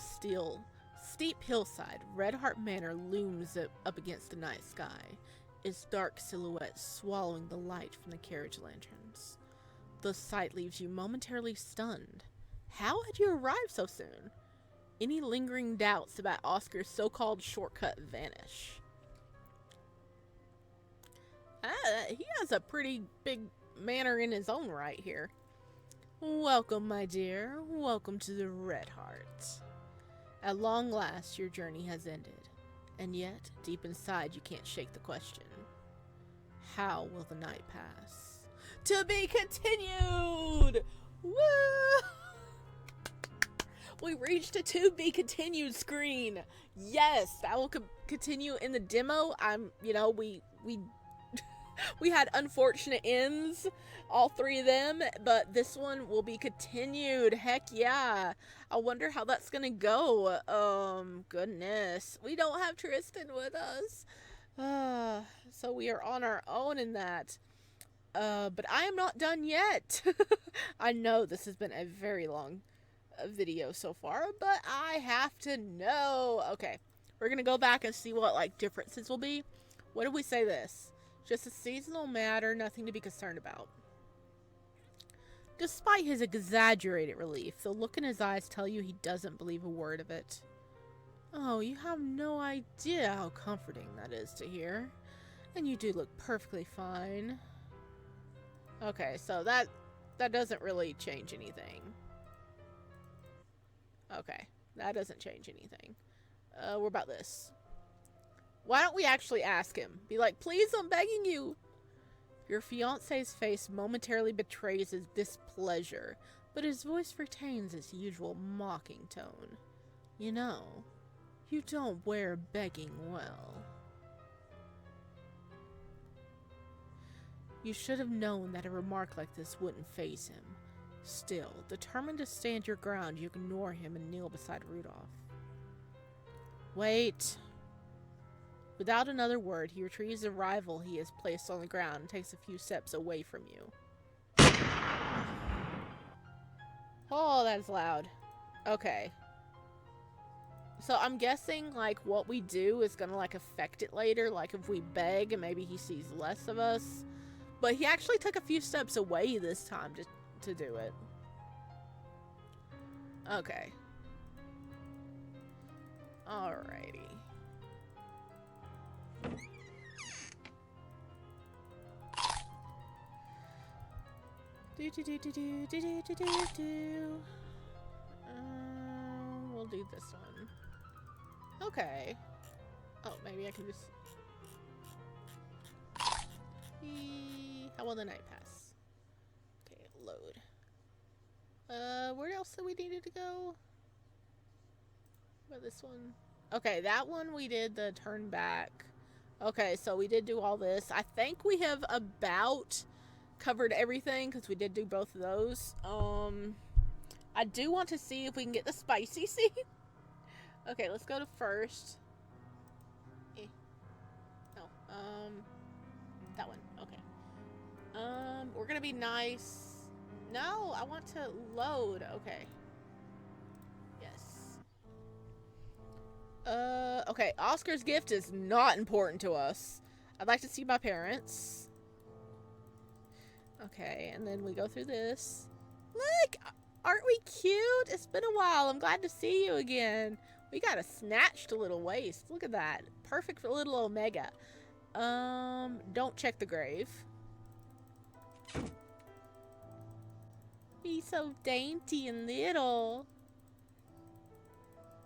steep hillside, Red Heart Manor looms up against the night sky, its dark silhouette swallowing the light from the carriage lanterns. The sight leaves you momentarily stunned. How had you arrived so soon? Any lingering doubts about Oscar's so-called shortcut vanish. He has a pretty big manor in his own right here. Welcome, my dear. Welcome to the Red Heart. At long last, your journey has ended. And yet, deep inside, you can't shake the question. How will the night pass? To be continued! Woo! We reached a to be continued screen. Yes, that will continue in the demo. We had unfortunate ends, all three of them, but this one will be continued. Heck yeah. I wonder how that's gonna go. Goodness. We don't have Tristan with us. So we are on our own in that. But I am not done yet. I know this has been a very long video so far, but I have to know. Okay, we're gonna go back and see what differences will be. What did we say this? Just a seasonal matter, nothing to be concerned about. Despite his exaggerated relief, the look in his eyes tell you he doesn't believe a word of it. Oh, you have no idea how comforting that is to hear. And you do look perfectly fine. Okay, so that doesn't really change anything. Okay, that doesn't change anything. What about this? Why don't we actually ask him? Be like, please, I'm begging you. Your fiancé's face momentarily betrays his displeasure, but his voice retains its usual mocking tone. You know, you don't wear begging well. You should have known that a remark like this wouldn't faze him. Still, determined to stand your ground, you ignore him and kneel beside Rudolph. Wait. Without another word, he retrieves the rifle he has placed on the ground and takes a few steps away from you. Oh, that's loud. Okay. So I'm guessing, like, what we do is gonna, like, affect it later. Like, if we beg and maybe he sees less of us. But he actually took a few steps away this time to do it. Okay. Alrighty. We'll do this one. Okay. Oh, maybe I can just... How will the night pass? Okay, load. Where else did we needed to go? What about this one? Okay, that one we did the turn back. Okay, so we did do all this. I think we have about covered everything because we did do both of those. I do want to see if we can get the spicy seed. Okay, let's go to first. No, that one. Okay. We're gonna be nice. No, I want to load. Okay. Yes. Okay. Oscar's gift is not important to us. I'd like to see my parents. Okay, and then we go through this. Look! Aren't we cute? It's been a while. I'm glad to see you again. We got a snatched little waist. Look at that. Perfect for little Omega. Don't check the grave. He's so dainty and little.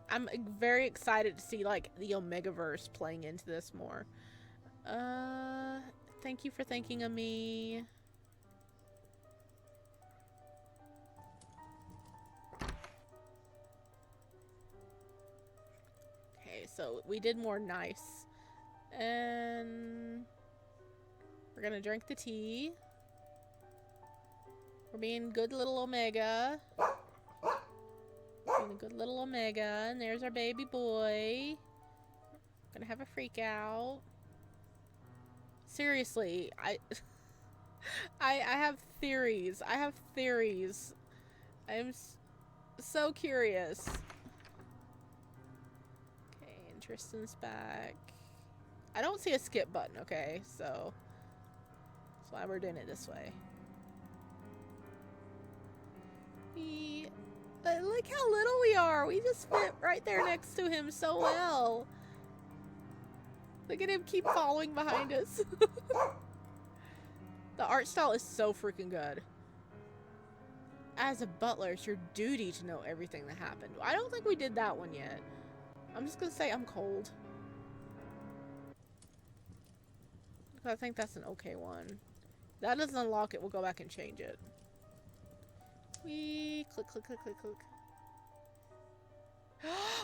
I'm very excited to see, like, the Omegaverse playing into this more. Thank you for thinking of me. Okay, so we did more nice. And we're gonna drink the tea. We're being good little Omega. Being a good little Omega. And there's our baby boy. Gonna have a freak out. Seriously, I have theories. I have theories. I'm so curious. Okay, and Tristan's back. I don't see a skip button, okay? So that's why we're doing it this way. Look how little we are. We just fit right there next to him so well. Look at him keep following behind us. The art style is so freaking good. As a butler, it's your duty to know everything that happened. I don't think we did that one yet. I'm just gonna say I'm cold. I think that's an okay one. If that doesn't unlock it, we'll go back and change it. We click, click, click, click, click.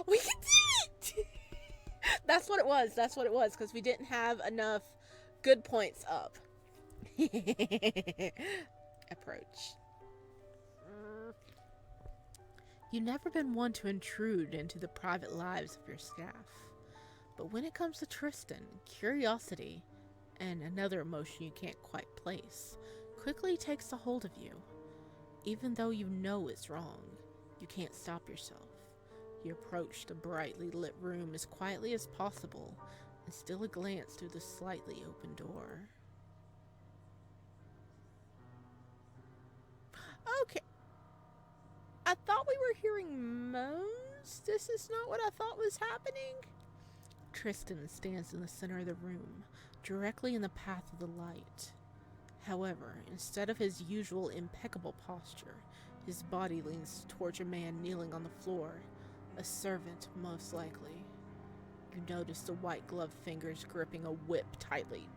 We can do it! That's what it was. That's what it was. Because we didn't have enough good points up. Approach. You've never been one to intrude into the private lives of your staff. But when it comes to Tristan, curiosity, and another emotion you can't quite place, quickly takes a hold of you. Even though you know it's wrong, you can't stop yourself. You approach the brightly lit room as quietly as possible and steal a glance through the slightly open door. This is not what I thought was happening. Tristan stands in the center of the room, directly in the path of the light. However, instead of his usual impeccable posture, his body leans towards a man kneeling on the floor, a servant most likely. You notice the white-gloved fingers gripping a whip tightly.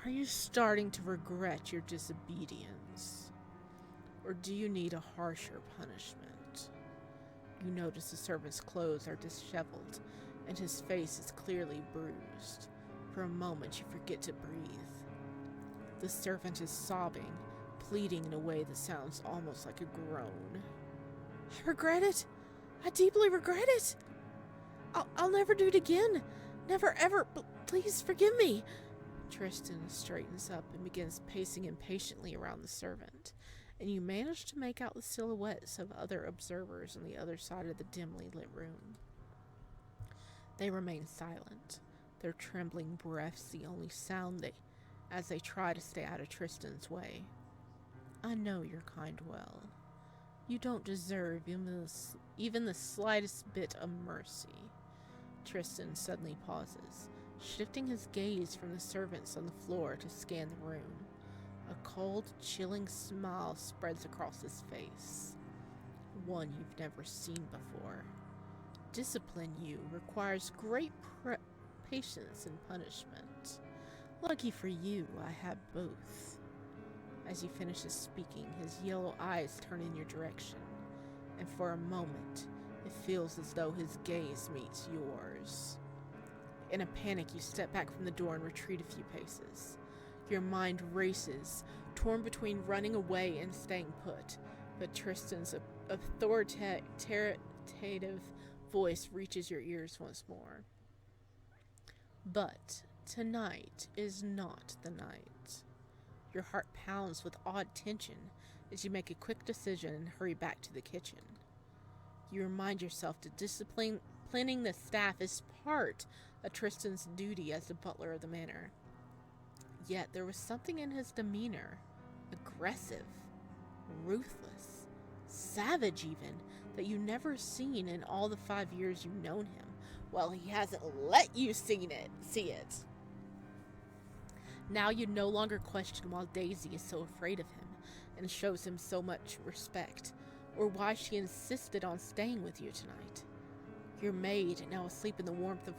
Are you starting to regret your disobedience? Or do you need a harsher punishment? You notice the servant's clothes are disheveled, and his face is clearly bruised. For a moment, you forget to breathe. The servant is sobbing, pleading in a way that sounds almost like a groan. I regret it. I deeply regret it. I'll never do it again. Never, ever. Please forgive me. Tristan straightens up and begins pacing impatiently around the servant, and you manage to make out the silhouettes of other observers on the other side of the dimly lit room. They remain silent, their trembling breaths the only sound as they try to stay out of Tristan's way. I know your kind well. You don't deserve even the slightest bit of mercy. Tristan suddenly pauses, shifting his gaze from the servants on the floor to scan the room. A cold, chilling smile spreads across his face, one you've never seen before. Discipline you requires great patience and punishment. Lucky for you, I have both. As he finishes speaking, his yellow eyes turn in your direction, and for a moment, it feels as though his gaze meets yours. In a panic, you step back from the door and retreat a few paces. Your mind races, torn between running away and staying put, but Tristan's authoritative voice reaches your ears once more. But tonight is not the night. Your heart pounds with odd tension as you make a quick decision and hurry back to the kitchen. You remind yourself that disciplining the staff is part of Tristan's duty as the butler of the manor. Yet there was something in his demeanor, aggressive, ruthless, savage even, that you never seen in all the 5 years you've known him. Well, he hasn't let you see it. Now you no longer question why Daisy is so afraid of him and shows him so much respect, or why she insisted on staying with you tonight. Your maid, now asleep in the warmth of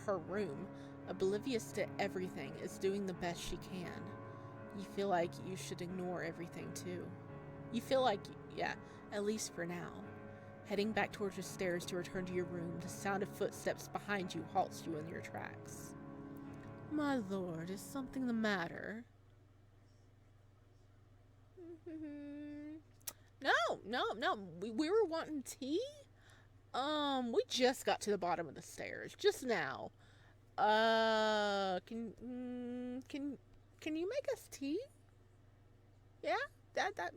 her room, oblivious to everything, is doing the best she can. You feel like you should ignore everything too. You feel like, yeah, at least for now. Heading back towards the stairs to return to your room, the sound of footsteps behind you halts you in your tracks. My lord, is something the matter? No. We were wanting tea? We just got to the bottom of the stairs just now. Can you make us tea? Yeah? That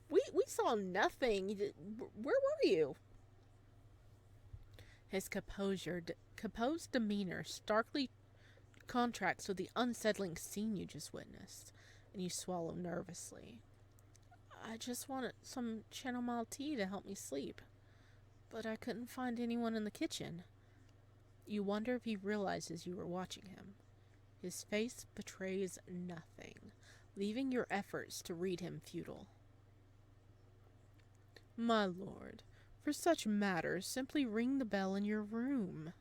we saw nothing. Where were you? His composed demeanor starkly contrasts with the unsettling scene you just witnessed, and you swallow nervously. I just wanted some chamomile tea to help me sleep, but I couldn't find anyone in the kitchen. You wonder if he realizes you were watching him. His face betrays nothing, leaving your efforts to read him futile. My lord, for such matters, simply ring the bell in your room.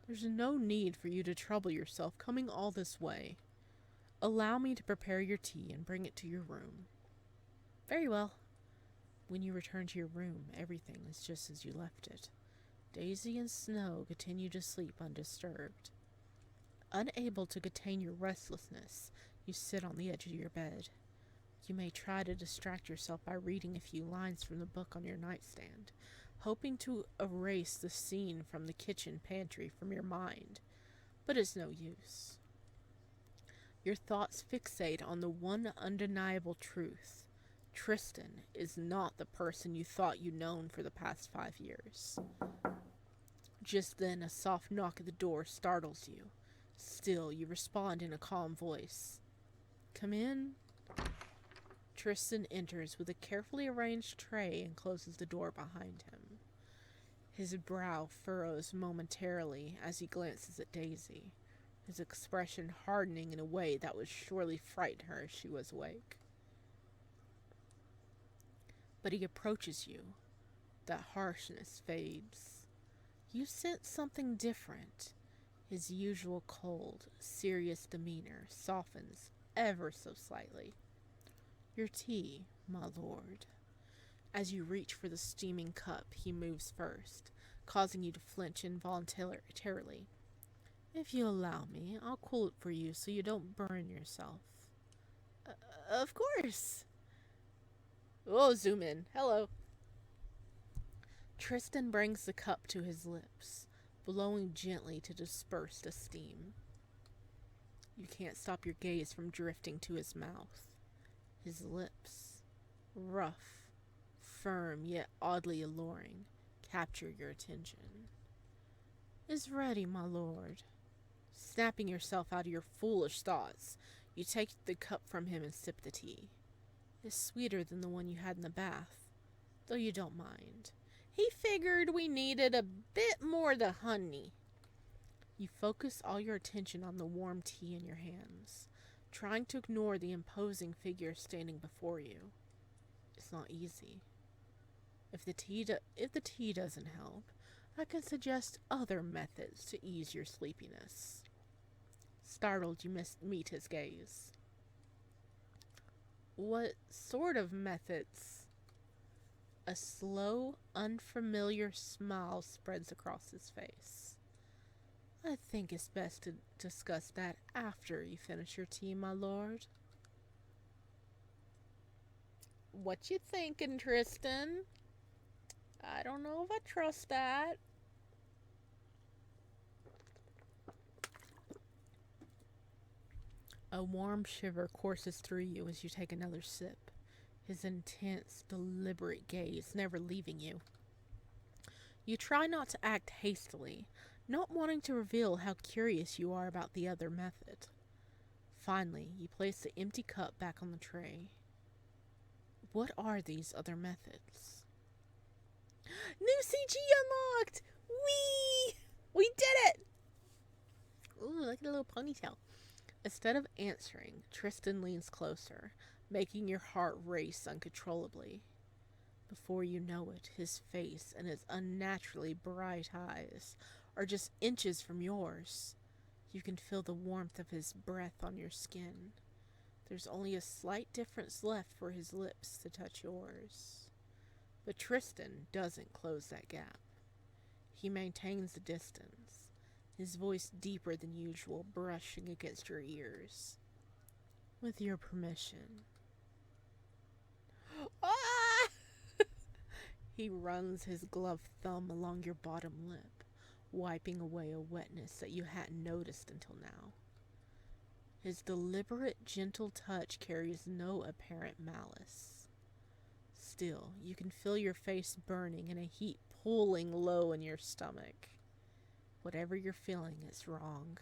There's no need for you to trouble yourself coming all this way. Allow me to prepare your tea and bring it to your room. Very well. When you return to your room, everything is just as you left it. Daisy and Snow continue to sleep undisturbed. Unable to contain your restlessness, you sit on the edge of your bed. You may try to distract yourself by reading a few lines from the book on your nightstand, hoping to erase the scene from the kitchen pantry from your mind, but it's no use. Your thoughts fixate on the one undeniable truth. Tristan is not the person you thought you'd known for the past 5 years. Just then, a soft knock at the door startles you. Still, you respond in a calm voice. Come in. Tristan enters with a carefully arranged tray and closes the door behind him. His brow furrows momentarily as he glances at Daisy, his expression hardening in a way that would surely frighten her if she was awake. But he approaches you. That harshness fades. You sense something different. His usual cold, serious demeanor softens ever so slightly. Your tea, my lord. As you reach for the steaming cup, he moves first, causing you to flinch involuntarily. If you allow me, I'll cool it for you so you don't burn yourself. Of course. Oh, zoom in. Hello. Tristan brings the cup to his lips, blowing gently to disperse the steam. You can't stop your gaze from drifting to his mouth. His lips, rough, firm yet oddly alluring, capture your attention. Is ready, my lord. Snapping yourself out of your foolish thoughts, you take the cup from him and sip the tea. It's sweeter than the one you had in the bath, though you don't mind. He figured we needed a bit more of the honey. You focus all your attention on the warm tea in your hands, trying to ignore the imposing figure standing before you. It's not easy. If the tea doesn't help, I can suggest other methods to ease your sleepiness. Startled, you meet his gaze. What sort of methods? A slow, unfamiliar smile spreads across his face. I think it's best to discuss that after you finish your tea, my lord. What you thinking, Tristan? I don't know if I trust that. A warm shiver courses through you as you take another sip, his intense, deliberate gaze never leaving you. You try not to act hastily, not wanting to reveal how curious you are about the other method. Finally, you place the empty cup back on the tray. What are these other methods? New CG unlocked! Whee! We did it! Ooh, look at the little ponytail. Instead of answering, Tristan leans closer, making your heart race uncontrollably. Before you know it, his face and his unnaturally bright eyes are just inches from yours. You can feel the warmth of his breath on your skin. There's only a slight difference left for his lips to touch yours. But Tristan doesn't close that gap. He maintains the distance, his voice deeper than usual, brushing against your ears. With your permission. Ah! He runs his gloved thumb along your bottom lip, wiping away a wetness that you hadn't noticed until now. His deliberate, gentle touch carries no apparent malice. Still, you can feel your face burning and a heat pulling low in your stomach. Whatever you're feeling is wrong.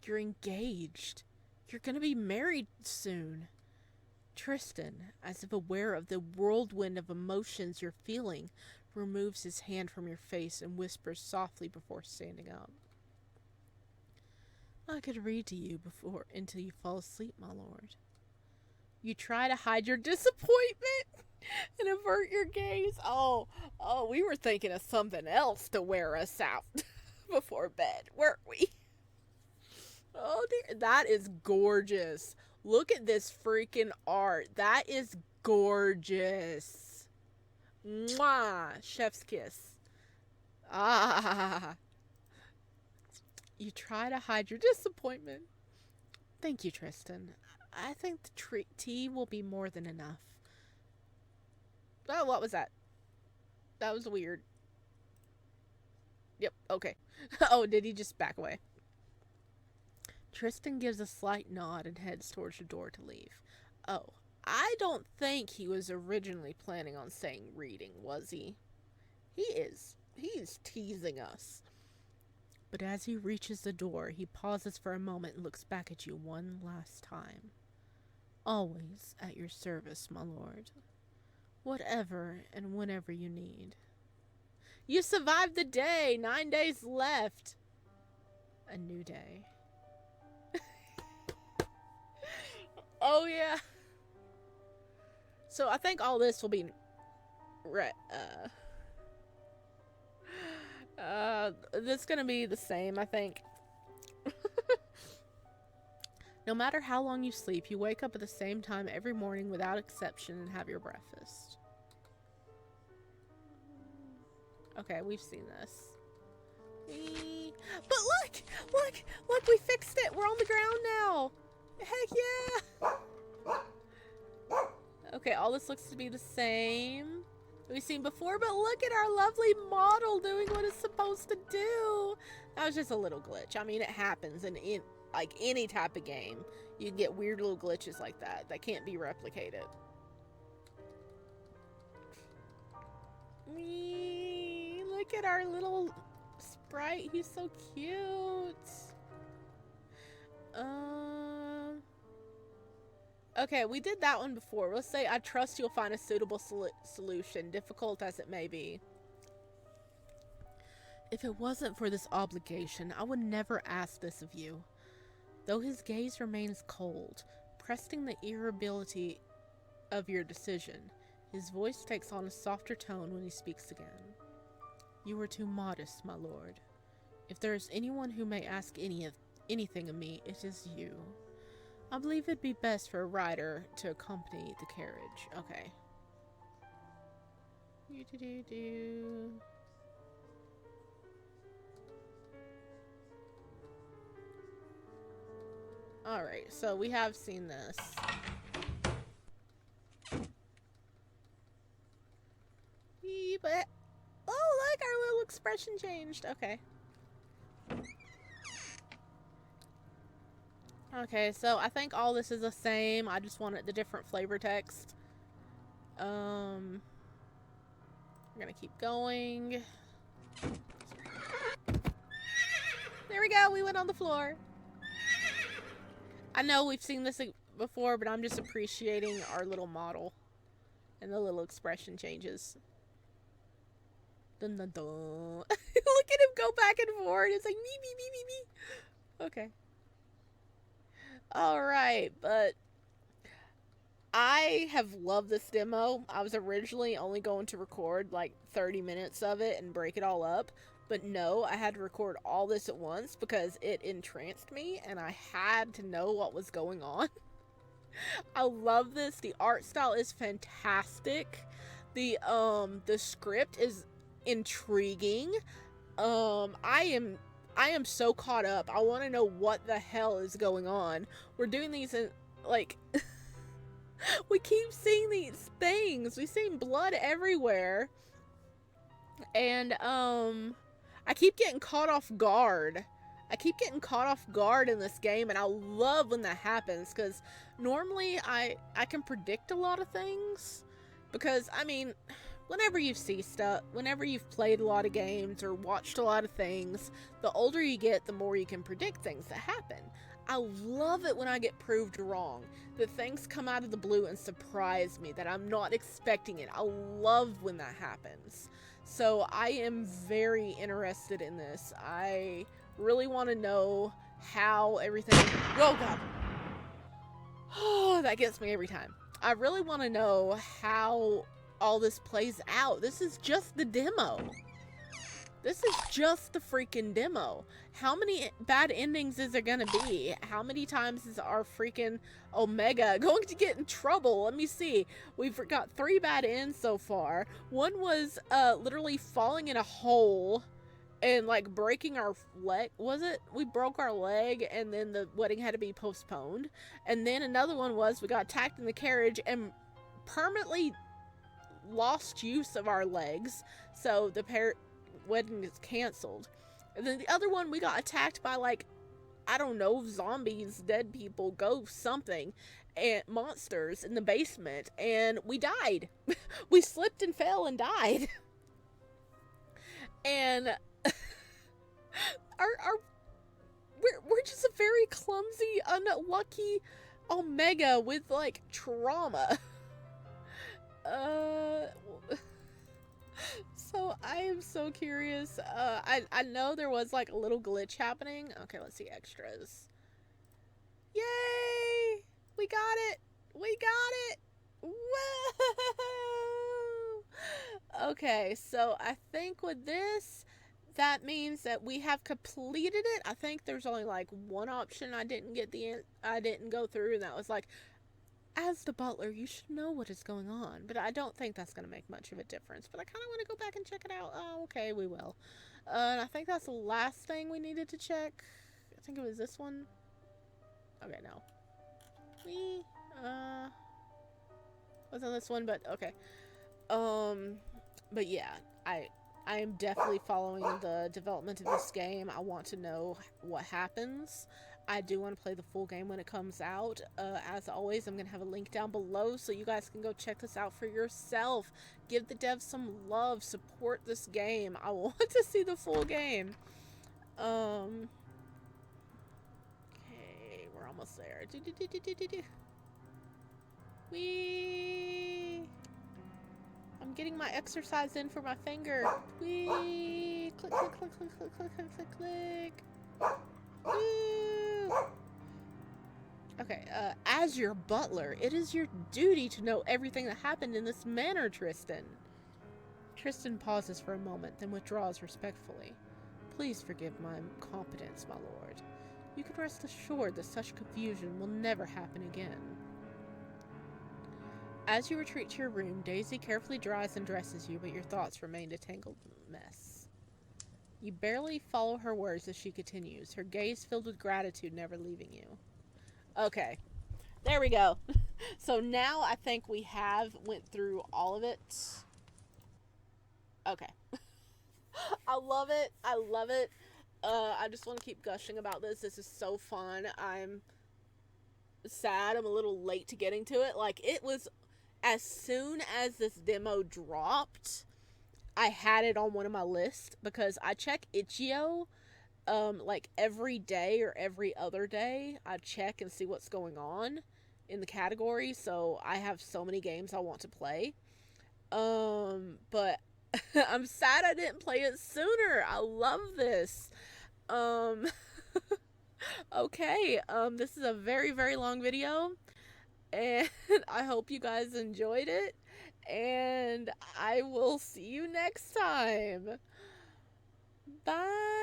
You're engaged. You're gonna be married soon. Tristan, as if aware of the whirlwind of emotions you're feeling, removes his hand from your face and whispers softly before standing up. I could read to you until you fall asleep, my lord. You try to hide your disappointment and avert your gaze. Oh, we were thinking of something else to wear us out before bed, weren't we? Oh dear, that is gorgeous. Look at this freaking art. That is gorgeous. Mwah! Chef's kiss. Ah. You try to hide your disappointment. Thank you, Tristan. I think the tea will be more than enough. Oh, what was that? That was weird. Yep, okay. Oh, did he just back away? Tristan gives a slight nod and heads towards the door to leave. Oh, I don't think he was originally planning on saying reading, was he? He is. He's teasing us. But as he reaches the door, he pauses for a moment and looks back at you one last time. Always at your service, my lord. Whatever and whenever you need. You survived the day! 9 days left! A new day. Oh, yeah. So I think all this will be... That's gonna be the same, I think. No matter how long you sleep, you wake up at the same time every morning without exception and have your breakfast. Okay, we've seen this. But look, we fixed it. We're on the ground now. Heck yeah. Okay, all this looks to be the same we've seen before, but look at our lovely model doing what it's supposed to do. That was just a little glitch. I mean, it happens in like any type of game. You can get weird little glitches like that that can't be replicated. Look at our little sprite. He's so cute. Okay, we did that one before. Let's say, I trust you'll find a suitable solution, difficult as it may be. If it wasn't for this obligation, I would never ask this of you. Though his gaze remains cold, pressing the irritability of your decision, his voice takes on a softer tone when he speaks again. You are too modest, my lord. If there is anyone who may ask anything of me, it is you. I believe it'd be best for a rider to accompany the carriage. Okay. Alright, so we have seen this. But oh, look, our little expression changed. Okay. Okay, so I think all this is the same. I just wanted the different flavor text. We're gonna keep going. There we go. We went on the floor. I know we've seen this before, but I'm just appreciating our little model and the little expression changes. Dun, dun, dun. Look at him go back and forth. It's like me, me, me, me, me. Okay. Alright, but I have loved this demo. I was originally only going to record like 30 minutes of it and break it all up. But no, I had to record all this at once because it entranced me and I had to know what was going on. I love this. The art style is fantastic. The script is intriguing. I am so caught up. I want to know what the hell is going on. We're doing these in, like, we keep seeing these things. We've seen blood everywhere. And, I keep getting caught off guard. I keep getting caught off guard in this game, and I love when that happens, because normally I can predict a lot of things. Because, I mean, whenever you see stuff, whenever you've played a lot of games or watched a lot of things, the older you get, the more you can predict things that happen. I love it when I get proved wrong, that things come out of the blue and surprise me, that I'm not expecting it. I love when that happens. So I am very interested in this. I really want to know how everything... Oh, God. Oh, that gets me every time. I really want to know how all this plays out. This is just the demo. This is just the freaking demo. How many bad endings is there gonna be? How many times is our freaking Omega going to get in trouble? Let me see. We've got 3 bad ends so far. One was literally falling in a hole and like breaking our leg. Was it? We broke our leg and then the wedding had to be postponed. And then another one was we got attacked in the carriage and permanently lost use of our legs. So the wedding is canceled. And then the other one, we got attacked by, like, I don't know, zombies, dead people, ghosts, something, and monsters in the basement, and we died. We slipped and fell and died. And we're just a very clumsy, unlucky Omega with, like, trauma. Uh, so I am so curious. I know there was, like, a little glitch happening. Okay, let's see extras. Yay! We got it! We got it! Whoa! Okay, so I think with this, that means that we have completed it. I think there's only like one option I didn't go through, and that was like, as the butler, you should know what is going on. But I don't think that's going to make much of a difference. But I kind of want to go back and check it out. Oh, okay, we will. And I think that's the last thing we needed to check. I think it was this one. Okay, no. Wasn't this one, but okay. But yeah, I am definitely following the development of this game. I want to know what happens. I do want to play the full game when it comes out. As always, I'm going to have a link down below so you guys can go check this out for yourself. Give the devs some love. Support this game. I want to see the full game. Okay, we're almost there. Whee! I'm getting my exercise in for my finger. Whee! Click, click, click, click, click, click, click, click, click. Woo! Okay, as your butler, it is your duty to know everything that happened in this manor, Tristan. Tristan pauses for a moment, then withdraws respectfully. Please forgive my incompetence, my lord. You can rest assured that such confusion will never happen again. As you retreat to your room, Daisy carefully dries and dresses you, but your thoughts remain a tangled mess. You barely follow her words as she continues, her gaze filled with gratitude never leaving you. Okay, there we go. So now I think we have went through all of it. Okay. I love it. I love it. I just want to keep gushing about this. This is so fun. I'm sad I'm a little late to getting to it. Like, it was, as soon as this demo dropped, I had it on one of my lists because I check itch.io like every day or every other day. I check and see what's going on in the category, so I have so many games I want to play. But I'm sad I didn't play it sooner. I love this. Okay, this is a very, very long video, and I hope you guys enjoyed it, and I will see you next time. Bye.